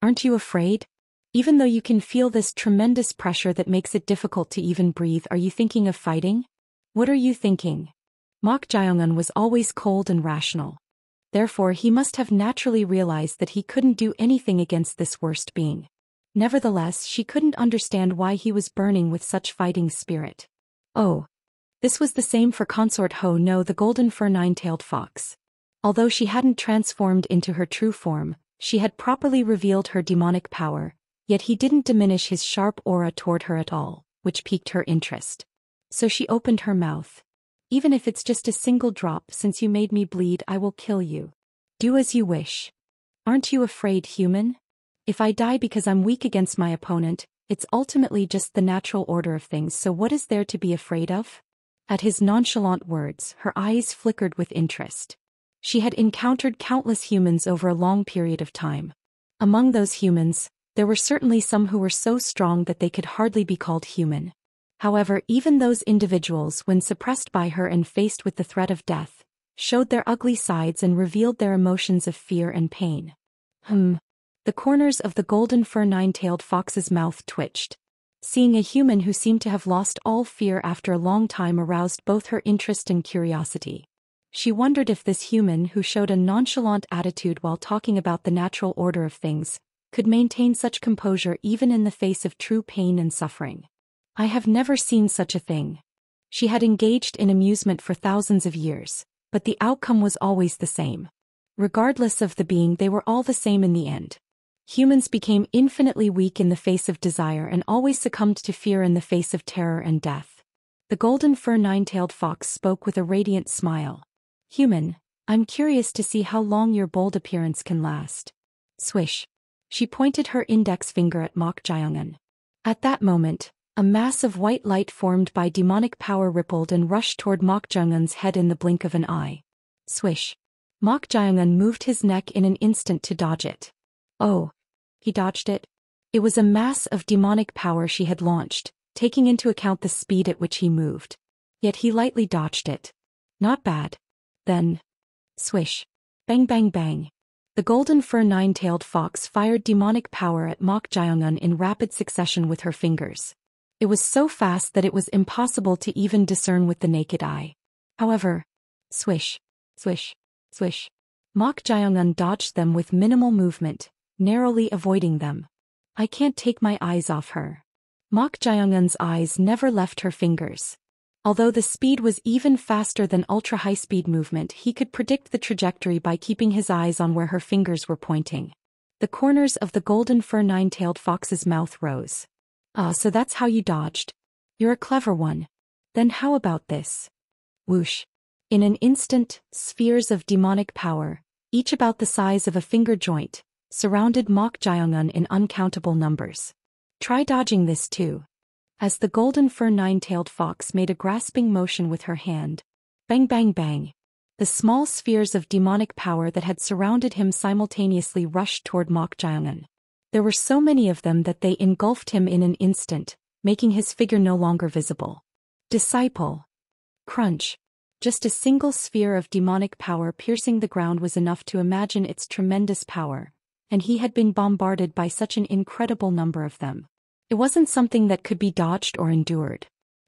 Aren't you afraid? Even though you can feel this tremendous pressure that makes it difficult to even breathe, are you thinking of fighting? What are you thinking? Mok Jaeongun was always cold and rational. Therefore he must have naturally realized that he couldn't do anything against this worst being. Nevertheless, she couldn't understand why he was burning with such fighting spirit. Oh. This was the same for Consort Ho No, the golden fur nine-tailed fox. Although she hadn't transformed into her true form, she had properly revealed her demonic power, yet he didn't diminish his sharp aura toward her at all, which piqued her interest. So she opened her mouth. Even if it's just a single drop, since you made me bleed, I will kill you. Do as you wish. Aren't you afraid, human? If I die because I'm weak against my opponent, it's ultimately just the natural order of things, so what is there to be afraid of? At his nonchalant words, her eyes flickered with interest. She had encountered countless humans over a long period of time. Among those humans, there were certainly some who were so strong that they could hardly be called human. However, even those individuals, when suppressed by her and faced with the threat of death, showed their ugly sides and revealed their emotions of fear and pain. The corners of the golden fur nine-tailed fox's mouth twitched. Seeing a human who seemed to have lost all fear after a long time aroused both her interest and curiosity. She wondered if this human, who showed a nonchalant attitude while talking about the natural order of things, could maintain such composure even in the face of true pain and suffering. I have never seen such a thing. She had engaged in amusement for thousands of years, but the outcome was always the same. Regardless of the being, they were all the same in the end. Humans became infinitely weak in the face of desire and always succumbed to fear in the face of terror and death. The golden fur nine-tailed fox spoke with a radiant smile. Human, I'm curious to see how long your bold appearance can last. Swish. She pointed her index finger at Mok Jaeongun. At that moment, a mass of white light formed by demonic power rippled and rushed toward Mok Jaeongun's head in the blink of an eye. Swish. Mok Jaeongun moved his neck in an instant to dodge it. Oh. He dodged it. It was a mass of demonic power she had launched, taking into account the speed at which he moved. Yet he lightly dodged it. Not bad. Then. Swish. Bang bang bang. The golden fur nine-tailed fox fired demonic power at Mok Jaeongun in rapid succession with her fingers. It was so fast that it was impossible to even discern with the naked eye. However, swish, swish, swish. Mok Jaeongun dodged them with minimal movement, narrowly avoiding them. I can't take my eyes off her. Mok Jaeongun's eyes never left her fingers. Although the speed was even faster than ultra-high-speed movement, he could predict the trajectory by keeping his eyes on where her fingers were pointing. The corners of the golden fur nine-tailed fox's mouth rose. Ah, so that's how you dodged. You're a clever one. Then how about this? Whoosh. In an instant, spheres of demonic power, each about the size of a finger joint, surrounded Mok Jaeongun in uncountable numbers. Try dodging this too. As the golden fur nine-tailed fox made a grasping motion with her hand. Bang bang bang. The small spheres of demonic power that had surrounded him simultaneously rushed toward Mok Jaeongun. There were so many of them that they engulfed him in an instant, making his figure no longer visible. Disciple. Crunch. Just a single sphere of demonic power piercing the ground was enough to imagine its tremendous power, and he had been bombarded by such an incredible number of them. It wasn't something that could be dodged or endured.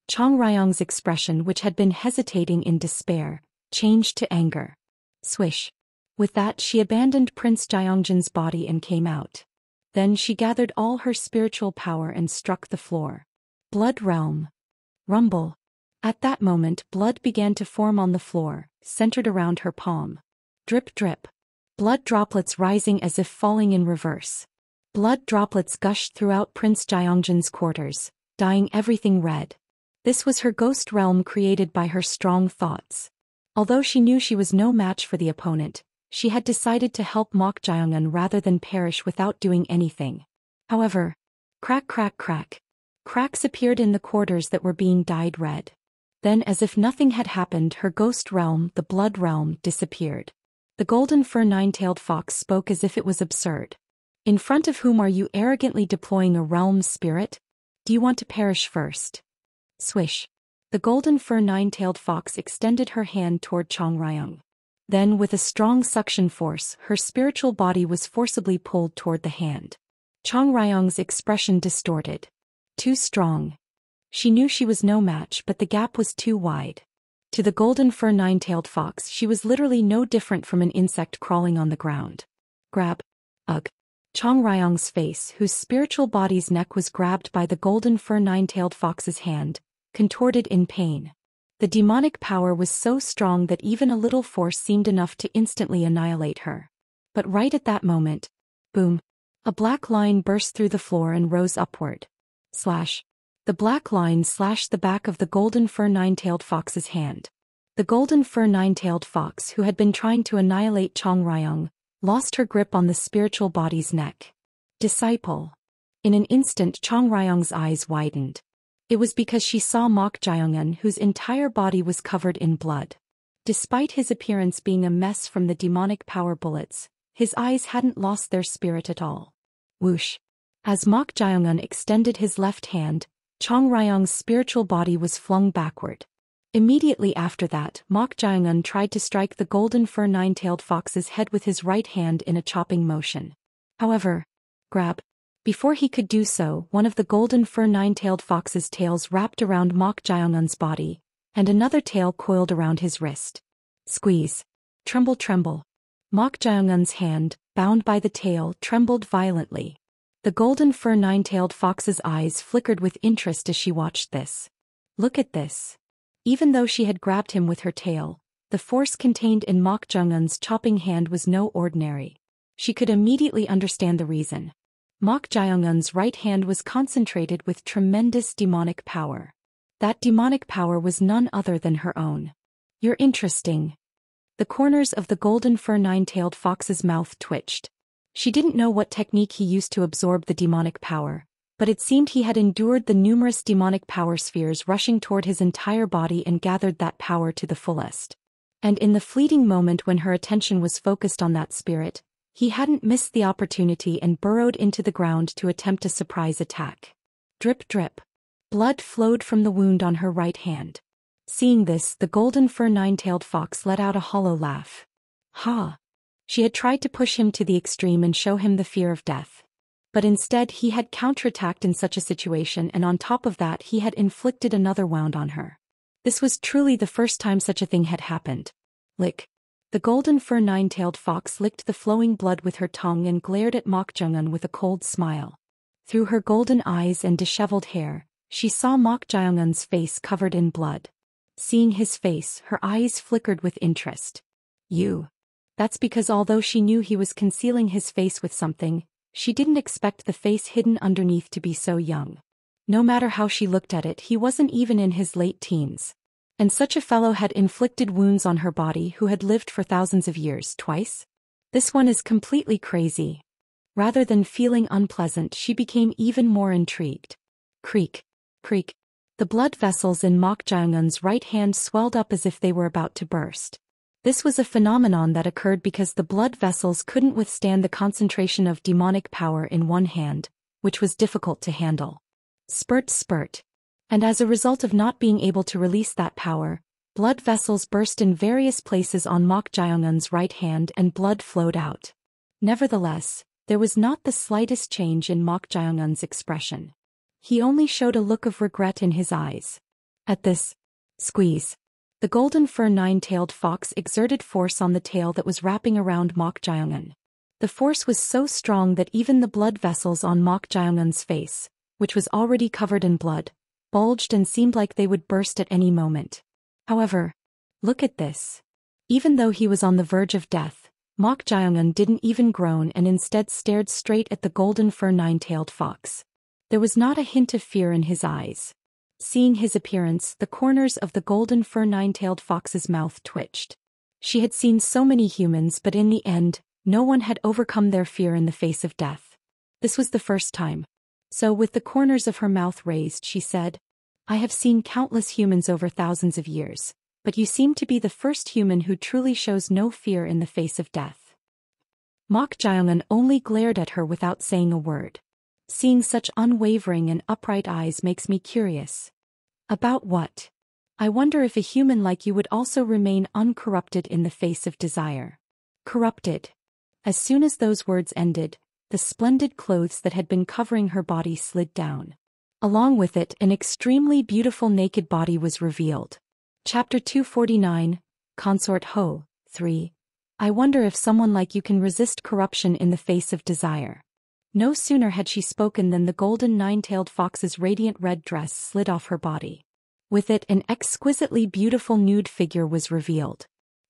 Chong Ryong's expression, which had been hesitating in despair, changed to anger. Swish. With that, she abandoned Prince Jaeongjin's body and came out. Then she gathered all her spiritual power and struck the floor. Blood realm. Rumble. At that moment, blood began to form on the floor, centered around her palm. Drip drip. Blood droplets rising as if falling in reverse. Blood droplets gushed throughout Prince Jaeongjin's quarters, dyeing everything red. This was her ghost realm created by her strong thoughts. Although she knew she was no match for the opponent, she had decided to help Mok Jaeongun rather than perish without doing anything. However, crack crack crack. Cracks appeared in the quarters that were being dyed red. Then, as if nothing had happened, her ghost realm, the blood realm, disappeared. The golden fur nine-tailed fox spoke as if it was absurd. In front of whom are you arrogantly deploying a realm spirit? Do you want to perish first? Swish. The golden fur nine-tailed fox extended her hand toward Chong Ryong. Then, with a strong suction force, her spiritual body was forcibly pulled toward the hand. Chong Ryong's expression distorted. Too strong. She knew she was no match, but the gap was too wide. To the golden fur nine-tailed fox, she was literally no different from an insect crawling on the ground. Grab. Ugh. Chong Ryong's face, whose spiritual body's neck was grabbed by the golden fur nine-tailed fox's hand, contorted in pain. The demonic power was so strong that even a little force seemed enough to instantly annihilate her. But right at that moment, boom, a black line burst through the floor and rose upward. Slash. The black line slashed the back of the golden fur nine-tailed fox's hand. The golden fur nine-tailed fox, who had been trying to annihilate Chong Ryong, lost her grip on the spiritual body's neck. Disciple. In an instant, Chong Ryong's eyes widened. It was because she saw Mok Jaeongun, whose entire body was covered in blood. Despite his appearance being a mess from the demonic power bullets, his eyes hadn't lost their spirit at all. Whoosh. As Mok Jaeongun extended his left hand, Chong Ryong's spiritual body was flung backward. Immediately after that, Mok Jaeongun tried to strike the golden fur nine-tailed fox's head with his right hand in a chopping motion. However, grab. Before he could do so, one of the golden fur nine-tailed fox's tails wrapped around Mok Jaeongun's body, and another tail coiled around his wrist. Squeeze. Tremble tremble. Mok Jaeongun's hand, bound by the tail, trembled violently. The golden fur nine-tailed fox's eyes flickered with interest as she watched this. Look at this. Even though she had grabbed him with her tail, the force contained in Mok Jaeongun's chopping hand was no ordinary. She could immediately understand the reason. Mok Jaeongun's right hand was concentrated with tremendous demonic power. That demonic power was none other than her own. You're interesting. The corners of the golden fur nine-tailed fox's mouth twitched. She didn't know what technique he used to absorb the demonic power, but it seemed he had endured the numerous demonic power spheres rushing toward his entire body and gathered that power to the fullest. And in the fleeting moment when her attention was focused on that spirit, he hadn't missed the opportunity and burrowed into the ground to attempt a surprise attack. Drip drip. Blood flowed from the wound on her right hand. Seeing this, the golden fur nine-tailed fox let out a hollow laugh. Ha! She had tried to push him to the extreme and show him the fear of death. But instead he had counterattacked in such a situation, and on top of that he had inflicted another wound on her. This was truly the first time such a thing had happened. Lick. The golden fur nine-tailed fox licked the flowing blood with her tongue and glared at Mok Jaeongun with a cold smile. Through her golden eyes and disheveled hair, she saw Mok Jaeongun's face covered in blood. Seeing his face, her eyes flickered with interest. You. That's because although she knew he was concealing his face with something, she didn't expect the face hidden underneath to be so young. No matter how she looked at it, he wasn't even in his late teens. And such a fellow had inflicted wounds on her body who had lived for thousands of years twice? This one is completely crazy. Rather than feeling unpleasant, she became even more intrigued. Creak, creak. The blood vessels in Mok Jaeongun's right hand swelled up as if they were about to burst. This was a phenomenon that occurred because the blood vessels couldn't withstand the concentration of demonic power in one hand, which was difficult to handle. Spurt, spurt. And as a result of not being able to release that power, blood vessels burst in various places on Mok Jaeongun's right hand and blood flowed out. Nevertheless, there was not the slightest change in Mok Jaeongun's expression. He only showed a look of regret in his eyes. At this squeeze, the golden fur nine-tailed fox exerted force on the tail that was wrapping around Mok Jaeongun. The force was so strong that even the blood vessels on Mok Jaeongun's face, which was already covered in blood, bulged and seemed like they would burst at any moment. However, look at this. Even though he was on the verge of death, Mok Jaeongun didn't even groan and instead stared straight at the golden fur nine-tailed fox. There was not a hint of fear in his eyes. Seeing his appearance, the corners of the golden fur nine-tailed fox's mouth twitched. She had seen so many humans, but in the end, no one had overcome their fear in the face of death. This was the first time. So with the corners of her mouth raised, she said, "I have seen countless humans over thousands of years, but you seem to be the first human who truly shows no fear in the face of death." Mok Jaeongun only glared at her without saying a word. Seeing such unwavering and upright eyes makes me curious. About what? I wonder if a human like you would also remain uncorrupted in the face of desire. Corrupted. As soon as those words ended, the splendid clothes that had been covering her body slid down. Along with it, an extremely beautiful naked body was revealed. Chapter 249, Consort Ho, 3. I wonder if someone like you can resist corruption in the face of desire. No sooner had she spoken than the golden nine-tailed fox's radiant red dress slid off her body. With it, an exquisitely beautiful nude figure was revealed.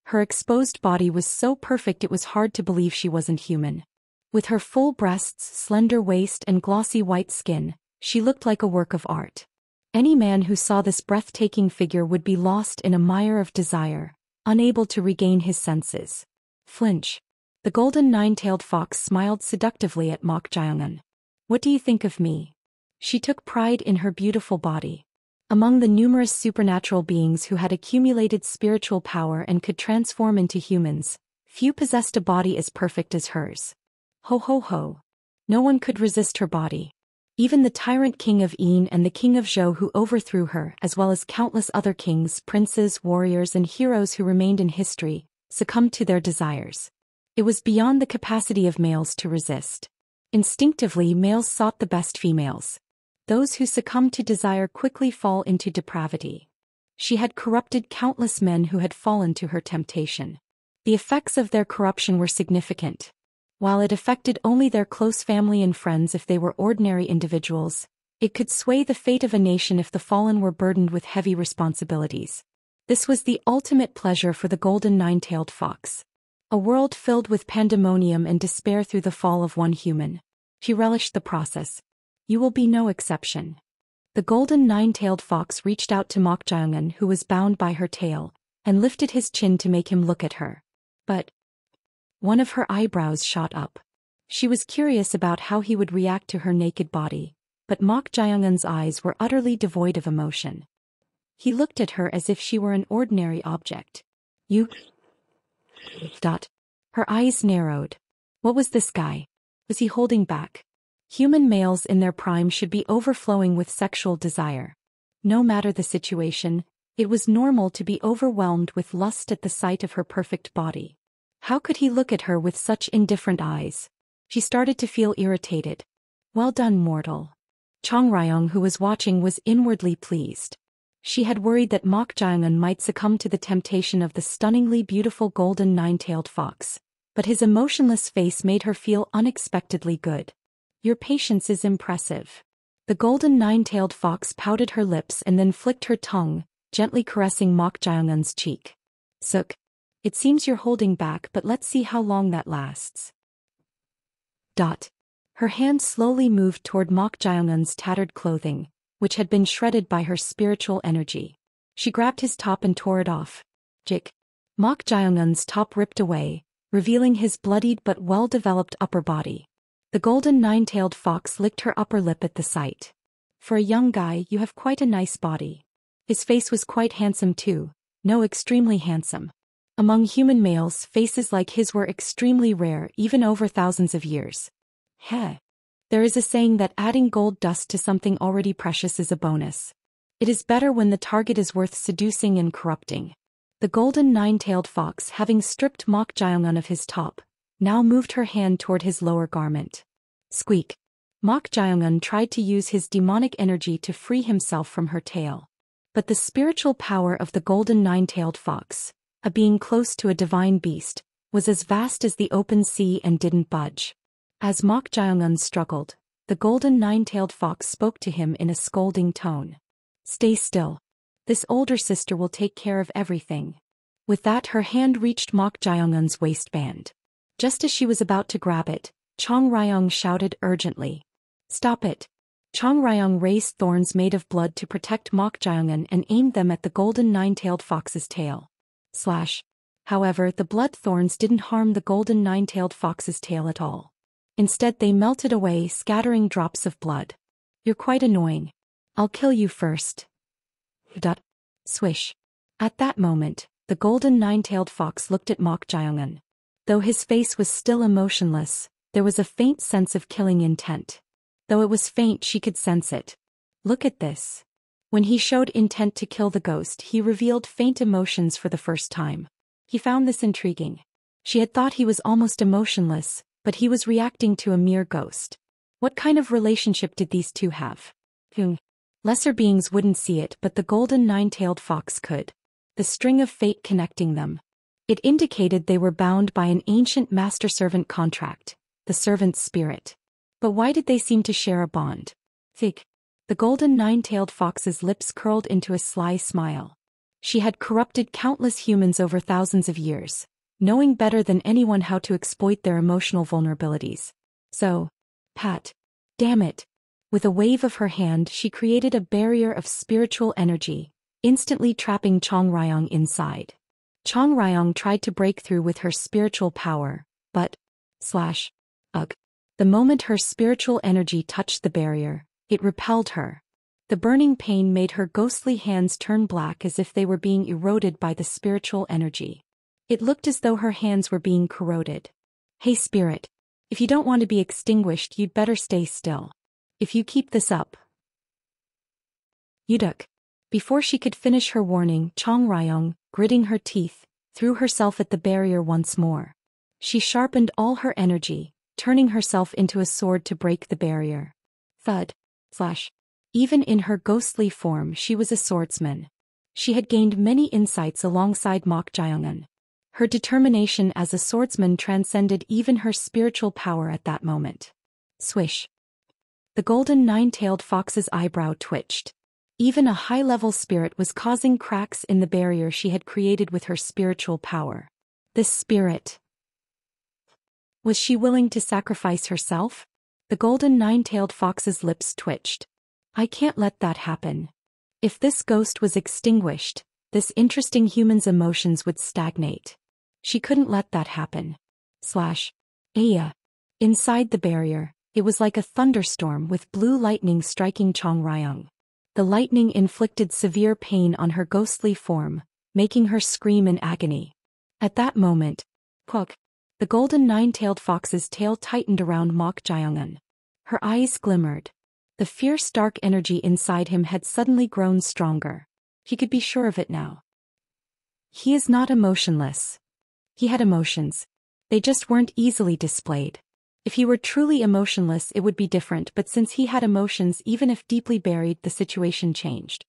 Her exposed body was so perfect it was hard to believe she wasn't human. With her full breasts, slender waist and glossy white skin, she looked like a work of art. Any man who saw this breathtaking figure would be lost in a mire of desire, unable to regain his senses. Flinch. The golden nine-tailed fox smiled seductively at Mok Jaeongun. What do you think of me? She took pride in her beautiful body. Among the numerous supernatural beings who had accumulated spiritual power and could transform into humans, few possessed a body as perfect as hers. Ho ho ho. No one could resist her body. Even the tyrant king of Een and the king of Zhou who overthrew her, as well as countless other kings, princes, warriors and heroes who remained in history, succumbed to their desires. It was beyond the capacity of males to resist. Instinctively, males sought the best females. Those who succumb to desire quickly fall into depravity. She had corrupted countless men who had fallen to her temptation. The effects of their corruption were significant. While it affected only their close family and friends if they were ordinary individuals, it could sway the fate of a nation if the fallen were burdened with heavy responsibilities. This was the ultimate pleasure for the golden nine-tailed fox. A world filled with pandemonium and despair through the fall of one human. She relished the process. You will be no exception. The golden nine-tailed fox reached out to Mok Jaeongun, who was bound by her tail, and lifted his chin to make him look at her. But one of her eyebrows shot up. She was curious about how he would react to her naked body, but Mok Jaeongun's eyes were utterly devoid of emotion. He looked at her as if she were an ordinary object. You... Her eyes narrowed. What was this guy? Was he holding back? Human males in their prime should be overflowing with sexual desire. No matter the situation, it was normal to be overwhelmed with lust at the sight of her perfect body. How could he look at her with such indifferent eyes? She started to feel irritated. Well done, mortal. Chong Ryong, who was watching, was inwardly pleased. She had worried that Mok Jaeongun might succumb to the temptation of the stunningly beautiful golden nine-tailed fox, but his emotionless face made her feel unexpectedly good. Your patience is impressive. The golden nine-tailed fox pouted her lips and then flicked her tongue, gently caressing Mok Jaeongun's cheek. Suk. It seems you're holding back, but let's see how long that lasts. Her hand slowly moved toward Mok Jaeongun's tattered clothing, which had been shredded by her spiritual energy. She grabbed his top and tore it off. Jik. Mok Jaeongun's top ripped away, revealing his bloodied but well-developed upper body. The golden nine-tailed fox licked her upper lip at the sight. For a young guy, you have quite a nice body. His face was quite handsome too, no, extremely handsome. Among human males, faces like his were extremely rare even over thousands of years. Heh. There is a saying that adding gold dust to something already precious is a bonus. It is better when the target is worth seducing and corrupting. The golden nine-tailed fox, having stripped Mok Jaongun of his top, now moved her hand toward his lower garment. Squeak. Mok Jaongun tried to use his demonic energy to free himself from her tail. But the spiritual power of the golden nine-tailed fox, a being close to a divine beast, was as vast as the open sea and didn't budge. As Mok Jaongun struggled, the golden nine-tailed fox spoke to him in a scolding tone. Stay still. This older sister will take care of everything. With that, her hand reached Mok Jaongun's waistband. Just as she was about to grab it, Chong Ryong shouted urgently. Stop it. Chong Ryong raised thorns made of blood to protect Mok Jaongun and aimed them at the golden nine-tailed fox's tail. Slash. However, the blood thorns didn't harm the golden nine-tailed fox's tail at all. Instead, they melted away, scattering drops of blood. You're quite annoying. I'll kill you first. Swish. At that moment, the golden nine-tailed fox looked at Mok Jaongun. Though his face was still emotionless, there was a faint sense of killing intent. Though it was faint, she could sense it. Look at this. When he showed intent to kill the ghost, he revealed faint emotions for the first time. He found this intriguing. She had thought he was almost emotionless, but he was reacting to a mere ghost. What kind of relationship did these two have? Lesser beings wouldn't see it, but the golden nine-tailed fox could. The string of fate connecting them. It indicated they were bound by an ancient master-servant contract, the servant's spirit. But why did they seem to share a bond? The golden nine-tailed fox's lips curled into a sly smile. She had corrupted countless humans over thousands of years, knowing better than anyone how to exploit their emotional vulnerabilities. So, Pat. Damn it. With a wave of her hand, she created a barrier of spiritual energy, instantly trapping Chong Ryong inside. Chong Ryong tried to break through with her spiritual power, but... Ugh. The moment her spiritual energy touched the barrier, it repelled her. The burning pain made her ghostly hands turn black as if they were being eroded by the spiritual energy. It looked as though her hands were being corroded. Hey spirit. If you don't want to be extinguished, you'd better stay still. If you keep this up... Yuduk. Before she could finish her warning, Chong Ryong, gritting her teeth, threw herself at the barrier once more. She sharpened all her energy, turning herself into a sword to break the barrier. Thud. Even in her ghostly form, she was a swordsman. She had gained many insights alongside Mok Jaongun. Her determination as a swordsman transcended even her spiritual power at that moment. Swish. The golden nine-tailed fox's eyebrow twitched. Even a high-level spirit was causing cracks in the barrier she had created with her spiritual power. This spirit... Was she willing to sacrifice herself? The golden nine-tailed fox's lips twitched. I can't let that happen. If this ghost was extinguished, this interesting human's emotions would stagnate. She couldn't let that happen. Aya. Inside the barrier, it was like a thunderstorm with blue lightning striking Chong Ryong. The lightning inflicted severe pain on her ghostly form, making her scream in agony. At that moment, the golden nine-tailed fox's tail tightened around Mok Jaongun. Her eyes glimmered. The fierce dark energy inside him had suddenly grown stronger. He could be sure of it now. He is not emotionless. He had emotions. They just weren't easily displayed. If he were truly emotionless, it would be different, but since he had emotions, even if deeply buried, the situation changed.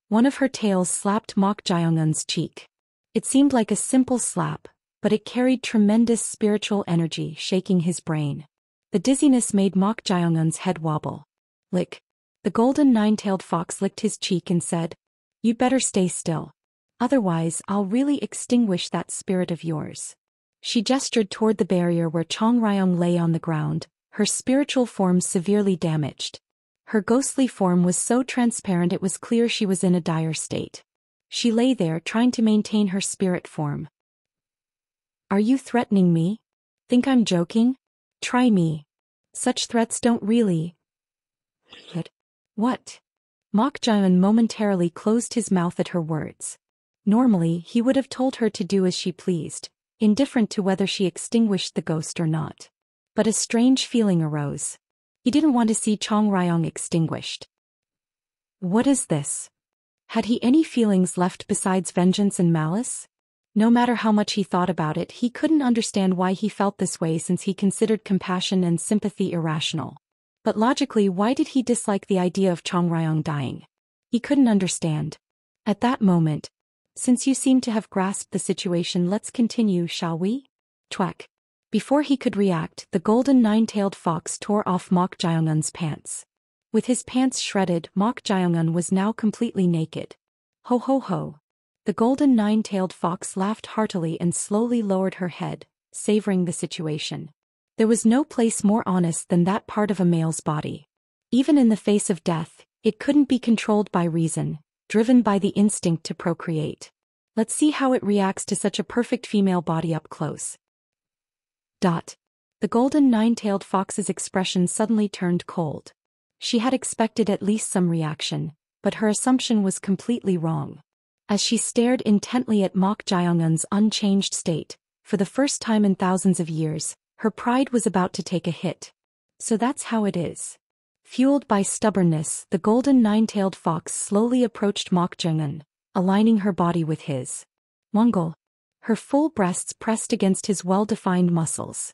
One of her tails slapped Mok Jaongun's cheek. It seemed like a simple slap, but it carried tremendous spiritual energy, shaking his brain. The dizziness made Mok Jaongun's head wobble. Lick. The golden nine-tailed fox licked his cheek and said, "You better stay still. Otherwise, I'll really extinguish that spirit of yours." She gestured toward the barrier where Chong Ryong lay on the ground, her spiritual form severely damaged. Her ghostly form was so transparent it was clear she was in a dire state. She lay there trying to maintain her spirit form. "Are you threatening me? Think I'm joking? Try me." Such threats don't really. But what? Mok Jaeun momentarily closed his mouth at her words. Normally, he would have told her to do as she pleased, indifferent to whether she extinguished the ghost or not. But a strange feeling arose. He didn't want to see Chong Ryong extinguished. What is this? Had he any feelings left besides vengeance and malice? No matter how much he thought about it, he couldn't understand why he felt this way since he considered compassion and sympathy irrational. But logically, why did he dislike the idea of Chong Ryong dying? He couldn't understand. At that moment, since you seem to have grasped the situation, let's continue, shall we? Twack. Before he could react, the golden nine-tailed fox tore off Mok Jaeun's pants. With his pants shredded, Mok Jaeun was now completely naked. Ho ho ho. The golden nine-tailed fox laughed heartily and slowly lowered her head, savoring the situation. There was no place more honest than that part of a male's body. Even in the face of death, it couldn't be controlled by reason, driven by the instinct to procreate. Let's see how it reacts to such a perfect female body up close. The golden nine-tailed fox's expression suddenly turned cold. She had expected at least some reaction, but her assumption was completely wrong. As she stared intently at Mok Jaeun's unchanged state, for the first time in thousands of years, her pride was about to take a hit. So that's how it is. Fueled by stubbornness, the golden nine-tailed fox slowly approached Mok Jaeun, aligning her body with his. Mongol. Her full breasts pressed against his well-defined muscles.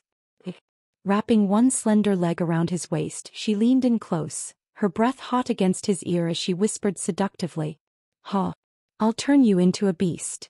Wrapping one slender leg around his waist, she leaned in close, her breath hot against his ear as she whispered seductively, "Ha! I'll turn you into a beast."